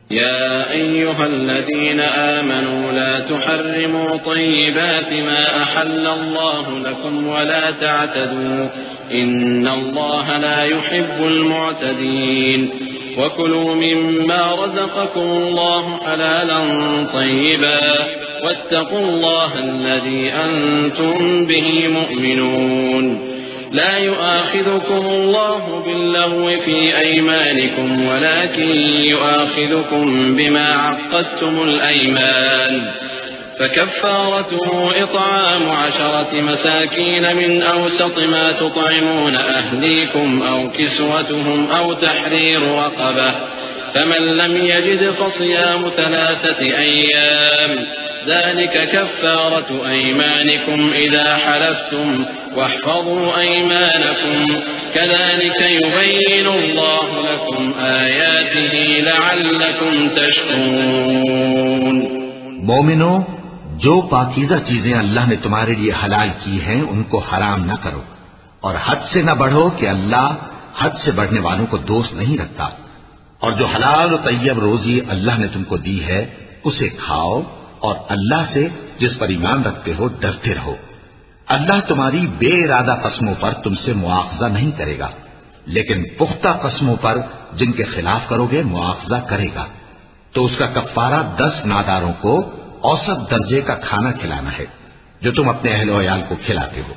يا أيها الذين آمنوا لا تحرموا طيبات ما أحل الله لكم ولا تعتدوا إن الله لا يحب المعتدين وكلوا مما رزقكم الله حلالا طيبا واتقوا الله الذي أنتم به مؤمنون لا يؤاخذكم الله باللغو في أيمانكم ولكن يؤاخذكم بما عقدتم الأيمان فكفارته إطعام 10 مساكين من أوسط ما تطعمون أهليكم أو كسوتهم أو تحرير رقبة فمن لم يجد فصيام 3 أيام ذلك كفارة أيمانكم إذا حلفتم واحفظوا أيمانكم كذلك يبين الله لكم آياته لعلكم تشكرون. مومنو، جو پاکیزہ چیزیں اللہ نے تمہارے لیے حلال کی ہیں ان کو حرام نہ کرو، اور حد سے نہ بڑھو کہ اللہ حد سے بڑھنے والوں کو دوست نہیں رکھتا. اور جو حلال و طیب روزی اللہ نے تم کو دی ہے اسے کھاؤ، اور اللہ سے جس پر ایمان رکھتے ہو ڈرتے رہو. اللہ تمہاری بے ارادہ قسموں پر تم سے مواخذہ نہیں کرے گا، لیکن پختہ قسموں پر جن کے خلاف کرو گے مواخذہ کرے گا. تو اس کا کفارہ 10 ناداروں کو اوسط درجے کا کھانا کھلانا ہے جو تم اپنے اہل و عیال کو کھلاتے ہو،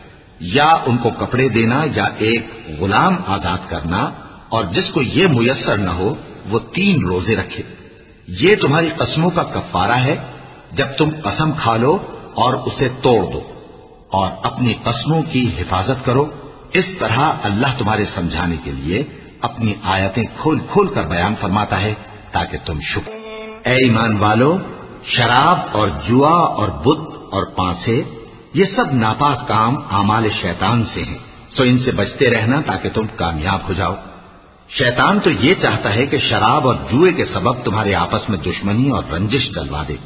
یا ان کو کپڑے دینا یا ایک غلام آزاد کرنا، اور جس کو یہ میسر نہ ہو وہ 3 روزے رکھے. یہ تمہاری قسموں کا کفارہ ہے جب تم قسم کھا لو اور اسے توڑ دو، اور اپنی قسموں کی حفاظت کرو. اس طرح اللہ تمہارے سمجھانے کے لیے اپنی آیتیں کھول کھول کر بیان فرماتا ہے تاکہ تم شکر. اے ایمان والو، شراب اور جوا اور بت اور پانسے یہ سب ناپاک کام اعمال شیطان سے ہیں، سو ان سے بچتے رہنا تاکہ تم کامیاب ہو جاؤ. شیطان تو یہ چاہتا ہے کہ شراب اور جوئے کے سبب تمہارے آپس میں دشمنی اور رنجش ڈلوا دے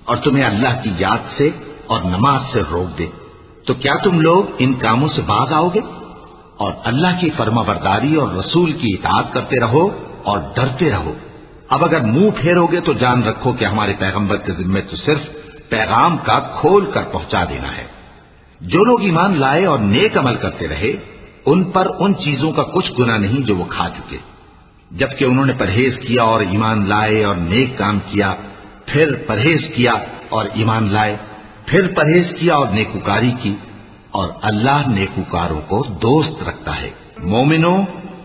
اور تمہیں اللہ کی یاد سے اور نماز سے روک دے. تو کیا تم لوگ ان کاموں سے باز آؤ گے؟ اور اللہ کی فرما برداری اور رسول کی اطاعت کرتے رہو اور ڈرتے رہو. اب اگر منہ پھیرو گے تو جان رکھو کہ ہمارے پیغمبر کے ذمے تو صرف پیغام کا کھول کر پہنچا دینا ہے. جو لوگ ایمان لائے اور نیک عمل کرتے رہے ان پر ان چیزوں کا کچھ گناہ نہیں جو وہ کھا چکے، جبکہ انہوں نے پرہیز کیا اور ایمان لائے اور نیک کام کیا، پھر پرہیز کیا اور ایمان لائے، پھر پرہیز کیا اور نیکوکاری کی، اور اللہ نیکوکاروں کو دوست رکھتا ہے. مومنو،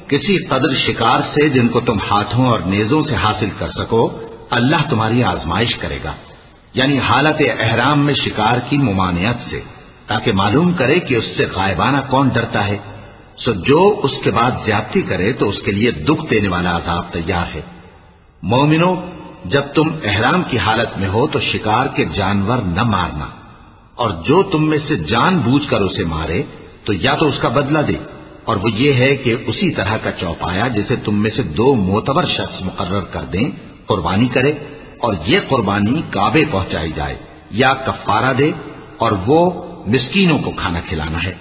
کسی قدر شکار سے جن کو تم ہاتھوں اور نیزوں سے حاصل کر سکو اللہ تمہاری آزمائش کرے گا، یعنی حالت احرام میں شکار کی ممانعت سے، تاکہ معلوم کرے کہ اس سے غائبانہ کون ڈرتا ہے. سو جو اس کے بعد زیادتی کرے تو اس کے لیے دکھ دینے والا عذاب تیار ہے. مومنو، جب تم احرام کی حالت میں ہو تو شکار کے جانور نہ مارنا، اور جو تم میں سے جان بوجھ کر اسے مارے تو یا تو اس کا بدلہ دے، اور وہ یہ ہے کہ اسی طرح کا چوپایا جسے تم میں سے 2 معتبر شخص مقرر کر دیں قربانی کرے، اور یہ قربانی کعبے پہنچائی جائے، یا کفارہ دے اور وہ مسکینوں کو کھانا کھلانا ہے،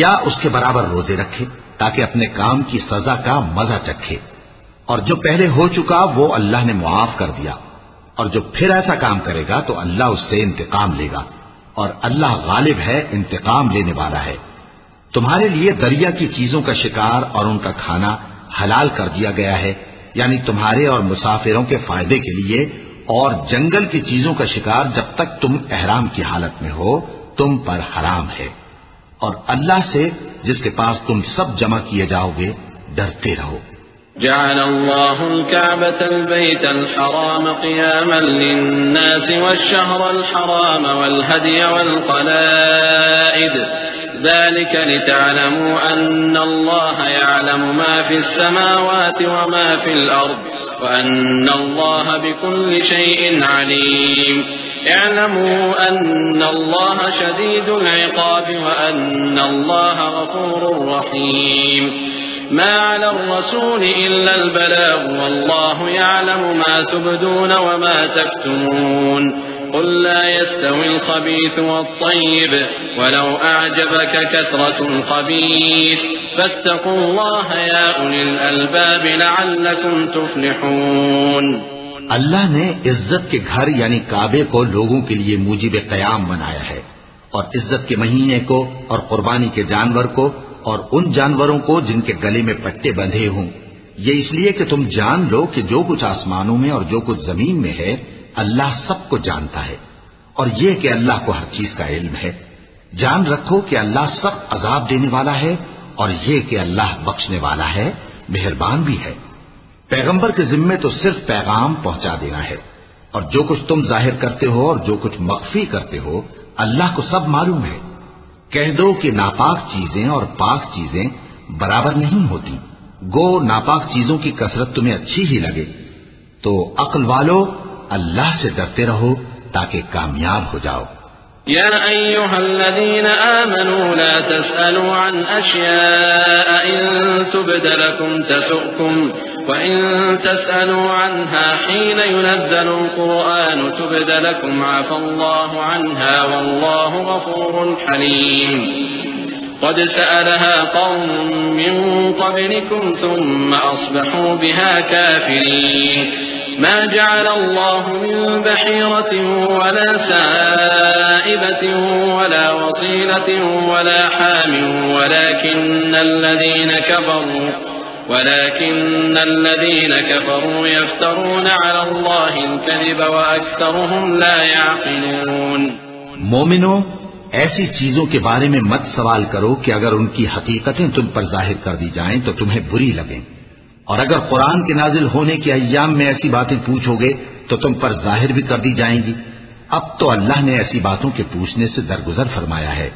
یا اس کے برابر روزے رکھے تاکہ اپنے کام کی سزا کا مزہ چکھے. اور جو پہلے ہو چکا وہ اللہ نے معاف کر دیا، اور جو پھر ایسا کام کرے گا تو اللہ اس سے انتقام لے گا، اور اللہ غالب ہے، انتقام لینے والا ہے. تمہارے لیے دریا کی چیزوں کا شکار اور ان کا کھانا حلال کر دیا گیا ہے، یعنی تمہارے اور مسافروں کے فائدے کے لیے، اور جنگل کی چیزوں کا شکار جب تک تم احرام کی حالت میں ہو تم پر حرام ہے. اور اللہ سے جس کے پاس تم سب جمع کیے جاؤ گے ڈرتے رہو. جعل الله الكعبة البيت الحرام قياما للناس والشهر الحرام والهدي والقلائد ذلك لتعلموا أن الله يعلم ما في السماوات وما في الأرض وأن الله بكل شيء عليم اعلموا ان اللہ شدید العقاب وان اللہ غفور رحیم ما على الرسول إلا البلاغ والله يعلم ما تبدون وما تكتمون قل لا يستوي الخبيث والطيب ولو أعجبك كثرة الخبيث فاتقوا الله يا أولي الألباب لعلكم تفلحون. اللہ نے عزت کے گھر یعنی کعبے کو لوگوں کے لیے موجب قیام بنایا ہے، اور عزت کے مہینے کو اور قربانی کے جانور کو اور ان جانوروں کو جن کے گلے میں پٹے بندھے ہوں، یہ اس لیے کہ تم جان لو کہ جو کچھ آسمانوں میں اور جو کچھ زمین میں ہے اللہ سب کو جانتا ہے، اور یہ کہ اللہ کو ہر چیز کا علم ہے. جان رکھو کہ اللہ سخت عذاب دینے والا ہے، اور یہ کہ اللہ بخشنے والا ہے، مہربان بھی ہے. پیغمبر کے ذمے تو صرف پیغام پہنچا دینا ہے، اور جو کچھ تم ظاہر کرتے ہو اور جو کچھ مخفی کرتے ہو اللہ کو سب معلوم ہے. کہہ دو کہ ناپاک چیزیں اور پاک چیزیں برابر نہیں ہوتی، گو ناپاک چیزوں کی کثرت تمہیں اچھی ہی لگے. تو عقل والو اللہ سے ڈرتے رہو تاکہ کامیاب ہو جاؤ. يا أيها الذين آمنوا لا تسألوا عن أشياء إن تبد لكم تسؤكم وإن تسألوا عنها حين ينزل القرآن تبد لكم عفى الله عنها والله غفور حليم. قد سألها قوم من قبلكم ثم أصبحوا بها كافرين. ما جعل الله من بحيرة ولا سائبة ولا وصيلة ولا حام ولكن الذين كفروا يفترون على الله الكذب وأكثرهم لا يعقلون. مومنو، ایسی چیزوں کے بارے میں مت سوال کرو کہ اگر ان کی حقیقتیں تم پر ظاہر کر دی جائیں تو تمہیں بری لگیں، اور اگر قرآن کے نازل ہونے کے ایام میں ایسی باتیں پوچھو گے تو تم پر ظاہر بھی کر دی جائیں گی. اب تو اللہ نے ایسی باتوں کے پوچھنے سے درگزر فرمایا ہے،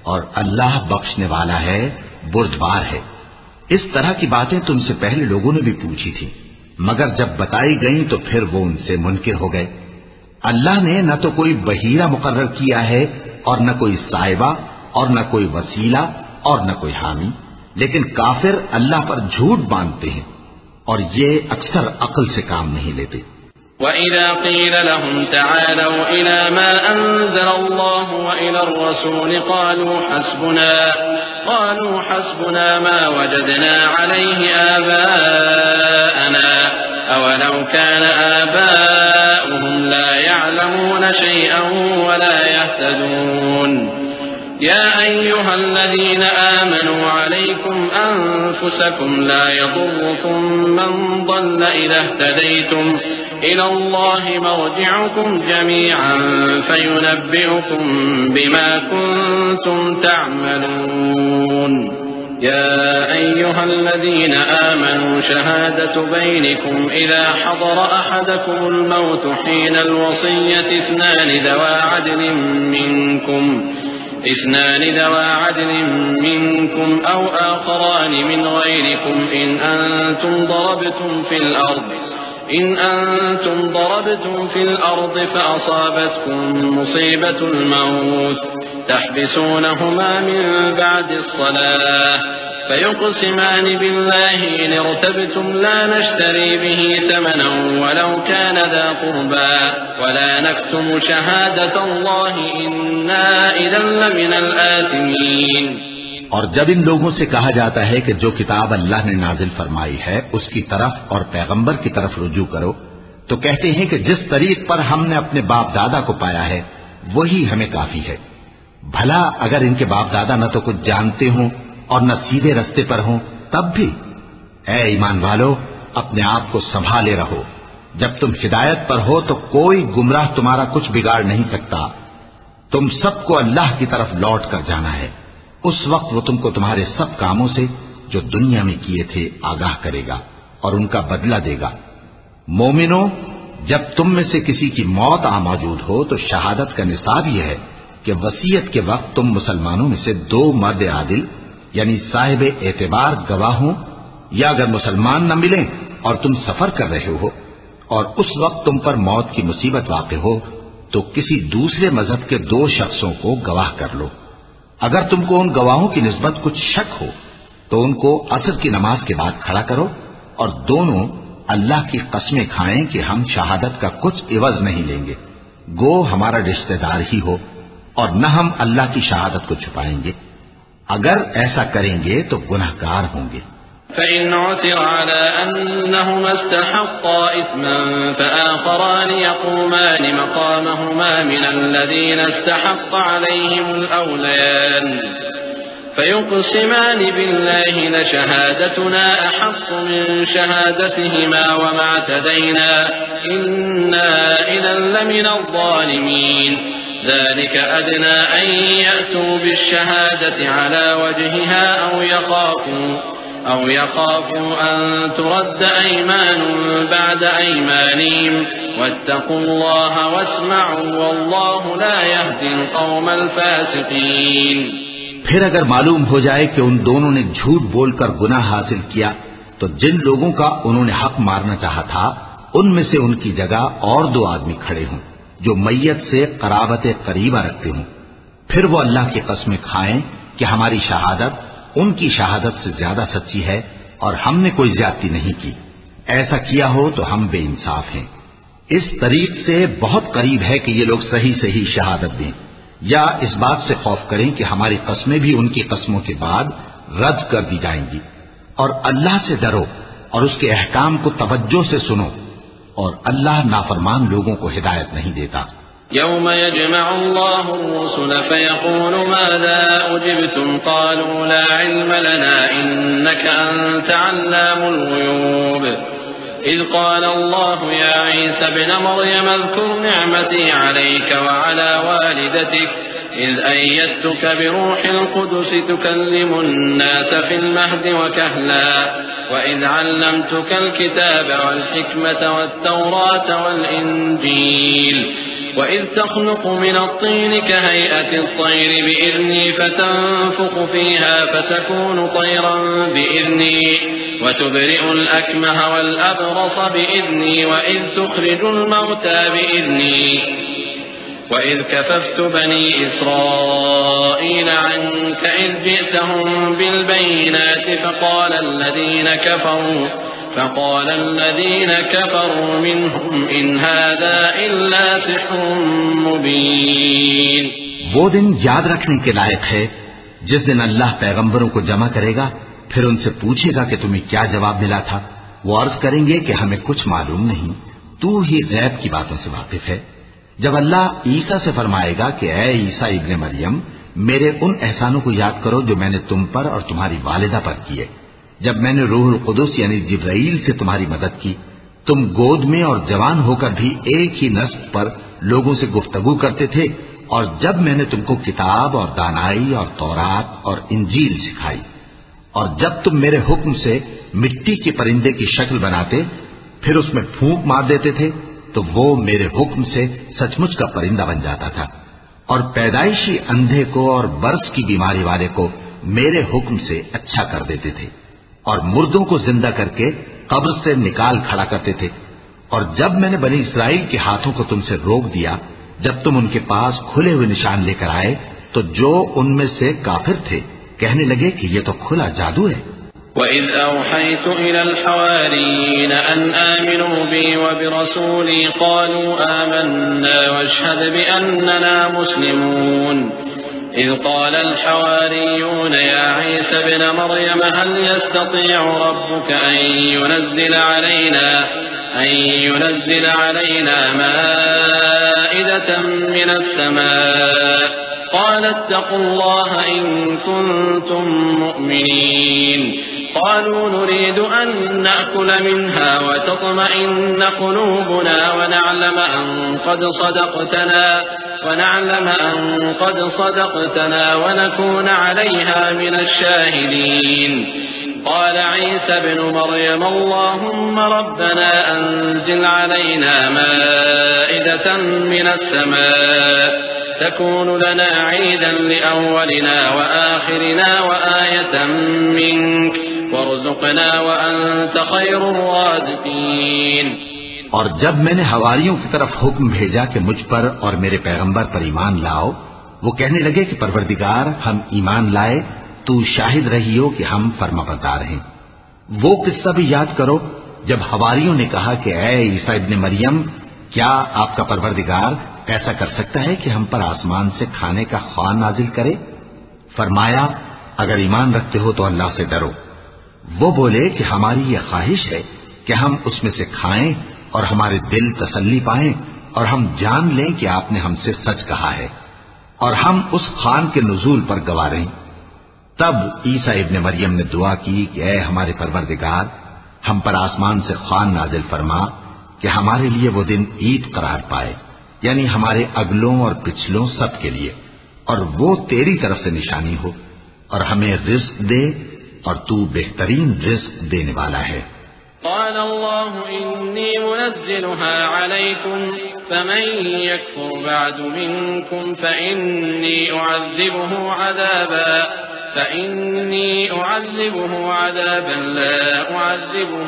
اور اللہ بخشنے والا ہے، بردبار ہے. اس طرح کی باتیں تم سے پہلے لوگوں نے بھی پوچھی تھی، مگر جب بتائی گئیں تو پھر وہ ان سے منکر ہو گئے. اللہ نے نہ تو کوئی بحیرہ مقرر کیا ہے اور نہ کوئی صائبہ اور نہ کوئی وسیلہ اور نہ کوئی حامی، لیکن کافر اللہ پر جھوٹ باندھتے ہیں اور یہ اکثر عقل سے کام نہیں لیتے. وَإِذَا قِيلَ لَهُمْ تَعَالَوْا إِلَى مَا أَنزَلَ اللَّهُ وَإِلَى الرَّسُولِ قَالُوا حَسْبُنَا مَا وَجَدْنَا عَلَيْهِ آبَاءَنَا أَوَلَوْ كَانَ آبَاؤُهُمْ لَا يَعْلَمُونَ شَيْئًا وَلَا يَهْتَدُونَ. يا أيها الذين آمنوا عليكم أنفسكم لا يضركم من ضل إذا اهتديتم إلى الله مرجعكم جميعا فينبئكم بما كنتم تعملون. يا أيها الذين آمنوا شهادة بينكم إذا حضر أحدكم الموت حين الوصية اثنان ذوى عدل منكم أو آخران من غيركم إن أنتم ضربتم في الأرض فأصابتكم مصيبة الموت تحبسونهما من بعد الصلاة فيقسمان بالله إن ارتبتم لا نشتري به ثمنا ولو كان ذا قربى ولا نكتم شهادة الله إنا إذا لمن الآثمين. اور جب ان لوگوں سے کہا جاتا ہے کہ جو کتاب اللہ نے نازل فرمائی ہے اس کی طرف اور پیغمبر کی طرف رجوع کرو، تو کہتے ہیں کہ جس طریق پر ہم نے اپنے باپ دادا کو پایا ہے وہی ہمیں کافی ہے. بھلا اگر ان کے باپ دادا نہ تو کچھ جانتے ہوں اور نہ سیدھے رستے پر ہوں تب بھی. اے ایمان والو، اپنے آپ کو سنبھالے رہو. جب تم ہدایت پر ہو تو کوئی گمراہ تمہارا کچھ بگاڑ نہیں سکتا. تم سب کو اللہ کی طرف لوٹ کر جانا ہے. اس وقت وہ تم کو تمہارے سب کاموں سے جو دنیا میں کیے تھے آگاہ کرے گا اور ان کا بدلہ دے گا. مومنو، جب تم میں سے کسی کی موت آ موجود ہو تو شہادت کا نصاب یہ ہے کہ وصیت کے وقت تم مسلمانوں میں سے 2 مرد عادل یعنی صاحب اعتبار گواہ ہوں، یا اگر مسلمان نہ ملیں اور تم سفر کر رہے ہو اور اس وقت تم پر موت کی مصیبت واقع ہو تو کسی دوسرے مذہب کے 2 شخصوں کو گواہ کر لو. اگر تم کو ان گواہوں کی نسبت کچھ شک ہو تو ان کو عصر کی نماز کے بعد کھڑا کرو اور دونوں اللہ کی قسمیں کھائیں کہ ہم شہادت کا کچھ عوض نہیں لیں گے، گو ہمارا رشتہ دار ہی ہو، اور نہ ہم اللہ کی شہادت کو چھپائیں گے. اگر ایسا کریں گے تو گناہگار ہوں گے. فإن عثر على أنهما استحقا إثما فآخران يقومان مقامهما من الذين استحق عليهم الأوليان فيقسمان بالله لشهادتنا أحق من شهادتهما وما اعتدينا إنا إذا لمن الظالمين ذلك أدنى أن يأتوا بالشهادة على وجهها أو يخافوا أن ترد أيمان بعد أيمانهم واتقوا الله واسمعوا والله لا يهدي القوم الفاسقين. پھر اگر معلوم ہو جائے کہ ان دونوں نے جھوٹ بول کر گناہ حاصل کیا تو جن لوگوں کا انہوں نے حق مارنا چاہا تھا ان میں سے ان کی جگہ اور 2 آدمی کھڑے ہوں جو میت سے قرابت قریبہ رکھتے ہوں، پھر وہ اللہ کی قسمیں کھائیں کہ ہماری شہادت ان کی شہادت سے زیادہ سچی ہے اور ہم نے کوئی زیادتی نہیں کی. ایسا کیا ہو تو ہم بے انصاف ہیں. اس طریق سے بہت قریب ہے کہ یہ لوگ صحیح شہادت دیں، یا اس بات سے خوف کریں کہ ہماری قسمیں بھی ان کی قسموں کے بعد رد کر دی جائیں گی. اور اللہ سے ڈرو اور اس کے احکام کو توجہ سے سنو، اور اللہ نافرمان لوگوں کو ہدایت نہیں دیتا. يوم يجمع الله الرسل فيقول ماذا أجبتم قالوا لا علم لنا إنك أنت علام الغيوب إذ قال الله يا عيسى ابن مريم اذكر نعمتي عليك وعلى والدتك إذ أيدتك بروح القدس تكلم الناس في المهد وكهلا وإذ علمتك الكتاب والحكمة والتوراة والإنجيل وإذ تخلق من الطين كهيئة الطير بإذني فتنفخ فيها فتكون طيرا بإذني وتبرئ الأكمه والأبرص بإذني وإذ تخرج الموتى بإذني وإذ كففت بني إسرائيل عنك إذ جئتهم بالبينات فقال الذين كفروا منهم إن هذا إلا سحر مبين. وہ دن یاد رکھنے کے لائق ہے جس دن اللہ پیغمبروں کو جمع کرے گا، پھر ان سے پوچھے گا کہ تمہیں کیا جواب ملا تھا. وہ عرض کریں گے کہ ہمیں کچھ معلوم نہیں، تو ہی غیب کی باتوں سے واقف ہے. جب اللہ عیسیٰ سے فرمائے گا کہ اے عیسیٰ ابن مریم میرے ان احسانوں کو یاد کرو جو میں نے تم پر اور تمہاری والدہ پر کیے، جب میں نے روح القدس یعنی جبرائیل سے تمہاری مدد کی، تم گود میں اور جوان ہو کر بھی ایک ہی نسب پر لوگوں سے گفتگو کرتے تھے، اور جب میں نے تم کو کتاب اور دانائی اور تورات اور انجیل سکھائی، اور جب تم میرے حکم سے مٹی کے پرندے کی شکل بناتے پھر اس میں پھونک مار دیتے تھے تو وہ میرے حکم سے سچ مچ کا پرندہ بن جاتا تھا، اور پیدائشی اندھے کو اور برس کی بیماری والے کو میرے حکم سے اچھا کر دیتے تھے، اور مردوں کو زندہ کر کے قبر سے نکال کھڑا کرتے تھے. اور جب میں نے بنی اسرائیل کے ہاتھوں کو تم سے روک دیا جب تم ان کے پاس کھلے ہوئے نشان لے کر آئے تو جو ان میں سے کافر تھے کہنے لگے کہ یہ تو کھلا جادو ہے. وَإِذْ أَوْحَيْتُ إِلَى الْحَوَارِيِّينَ أَنْ آمِنُوا بِي وَبِرَسُولِي قَالُوا آمَنَّا وَاشْهَدْ بِأَنَّنَا مُسْلِمُونَ إذ قال الحواريون يا عيسى ابن مريم هل يستطيع ربك أن ينزل علينا مائدة من السماء قال اتقوا الله إن كنتم مؤمنين قالوا نريد أن نأكل منها وتطمئن قلوبنا ونعلم أن قد صدقتنا ونكون عليها من الشاهدين قال عيسى ابن مريم اللهم ربنا أنزل علينا مائدة من السماء تكون لنا عيدا لأولنا وآخرنا وآية منك وارزقنا وأنت خير الرازقين. اور جب میں نے حواریوں کی طرف حکم بھیجا کہ مجھ پر اور میرے پیغمبر پر ایمان لاؤ، وہ کہنے لگے کہ پروردگار ہم ایمان لائے، تو شاہد رہی ہو کہ ہم فرمانبردار ہیں۔ وہ قصہ بھی یاد کرو جب حواریوں نے کہا کہ اے عیسیٰ ابن مریم، کیا آپ کا پروردگار ایسا کر سکتا ہے کہ ہم پر آسمان سے کھانے کا خوان نازل کرے؟ فرمایا اگر ایمان رکھتے ہو تو اللہ سے ڈرو۔ وہ بولے کہ ہماری یہ خواہش ہے کہ ہم اس میں سے کھائیں اور ہمارے دل تسلی پائیں اور ہم جان لیں کہ آپ نے ہم سے سچ کہا ہے اور ہم اس خوان کے نزول پر گواہ رہیں۔ تب عیسیٰ ابن مریم نے دعا کی کہ اے ہمارے پروردگار، ہم پر آسمان سے خوان نازل فرما کہ ہمارے لیے وہ دن عید قرار پائے، یعنی ہمارے اگلوں اور پچھلوں سب کے لیے، اور وہ تیری طرف سے نشانی ہو، اور ہمیں رزق دے اور تو بہترین رزق دینے والا ہے۔ قال الله إني منزلها عليكم فمن يكفر بعد منكم فإني أعذبه عذابا لا أعذبه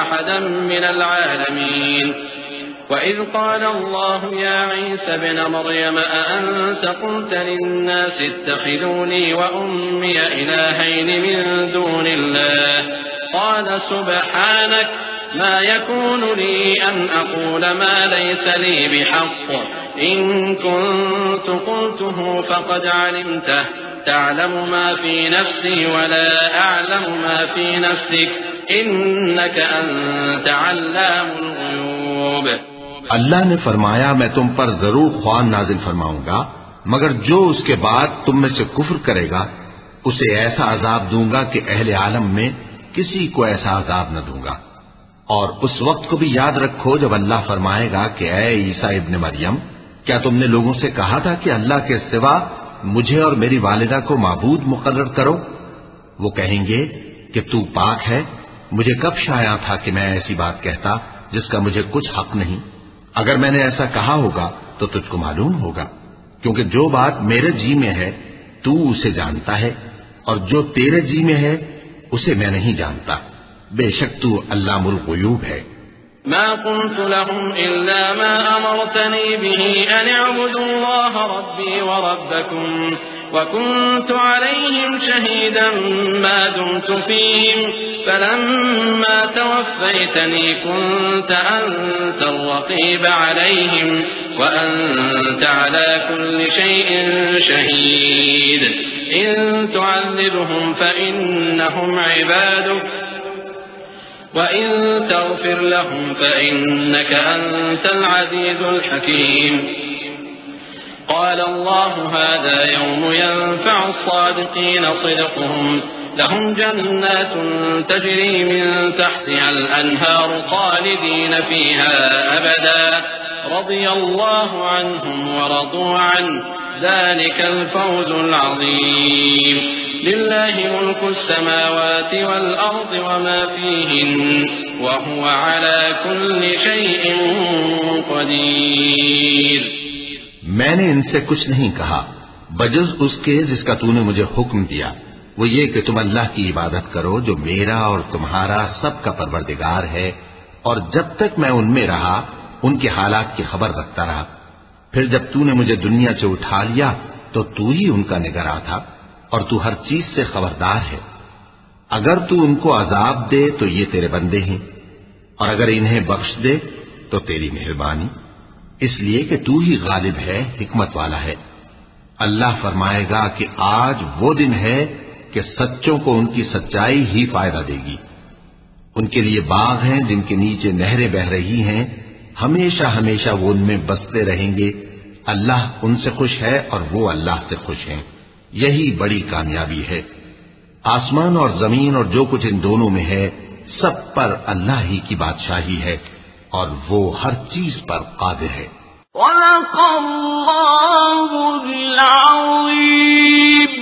أحدا من العالمين وإذ قال الله يا عيسى ابن مريم أأنت قلت للناس اتخذوني وأمي إلهين من دون الله قال سبحانك ما يكون لي أن أقول ما ليس لي بحق إن كنت قلته فقد علمته تعلم ما في نفسي ولا أعلم ما في نفسك إنك أنت علام الغيوب۔ اللہ نے فرمایا میں تم پر ضرور خوان نازل فرماؤں گا، مگر جو اس کے بعد تم میں سے کفر کرے گا اسے ایسا عذاب دوں گا کہ اہل عالم میں کسی کو ایسا عذاب نہ دوں گا۔ اور اس وقت کو بھی یاد رکھو جب اللہ فرمائے گا کہ اے عیسیٰ ابن مریم، کیا تم نے لوگوں سے کہا تھا کہ اللہ کے سوا مجھے اور میری والدہ کو معبود مقرر کرو؟ وہ کہیں گے کہ تو پاک ہے، مجھے کب شایع تھا کہ میں ایسی بات کہتا جس کا مجھے کچھ حق نہیں۔ اگر میں نے ایسا کہا ہوگا تو تجھ کو معلوم ہوگا، کیونکہ جو بات میرے جی میں ہے تو اسے جانتا ہے، اور جو تیرے جی میں ہے اسے میں نہیں جانتا، بے شک تو علام الغیوب ہے۔ ما قلت لهم إلا ما أمرتني به أن اعبدوا الله ربي وربكم وكنت عليهم شهيدا ما دمت فيهم فلما توفيتني كنت أنت الرقيب عليهم وأنت على كل شيء شهيد إن تعذبهم فإنهم عبادك وإن تغفر لهم فإنك أنت العزيز الحكيم۔ قال الله هذا يوم ينفع الصادقين صدقهم لهم جنات تجري من تحتها الأنهار خالدين فيها أبدا رضي الله عنهم ورضوا عنه ذلك الفوز العظيم لله ملك السماوات والأرض وما فيهن وهو على كل شيء قدير۔ میں نے ان سے کچھ نہیں کہا بجز اس کے جس کا تو نے مجھے حکم دیا، وہ یہ کہ تم اللہ کی عبادت کرو جو میرا اور تمہارا سب کا پروردگار ہے، اور جب تک میں ان میں رہا ان کے حالات کی خبر رکھتا رہا۔ پھر جب تو نے مجھے دنیا سے اٹھا لیا تو تو ہی ان کا نگراں تھا اور تو ہر چیز سے خبردار ہے۔ اگر تو ان کو عذاب دے تو یہ تیرے بندے ہیں، اور اگر انہیں بخش دے تو تیری مہربانی، اس لیے کہ تو ہی غالب ہے، حکمت والا ہے۔ اللہ فرمائے گا کہ آج وہ دن ہے کہ سچوں کو ان کی سچائی ہی فائدہ دے گی۔ ان کے لیے باغ ہیں جن کے نیچے نہریں بہہ رہی ہیں، ہمیشہ ہمیشہ وہ ان میں بستے رہیں گے۔ اللہ ان سے خوش ہے اور وہ اللہ سے خوش ہیں، یہی بڑی کامیابی ہے۔ آسمان اور زمین اور جو کچھ ان دونوں میں ہے سب پر اللہ ہی کی بادشاہی ہے، اور وہ ہر چیز پر قادر ہے۔ صدق اللہ العظیم۔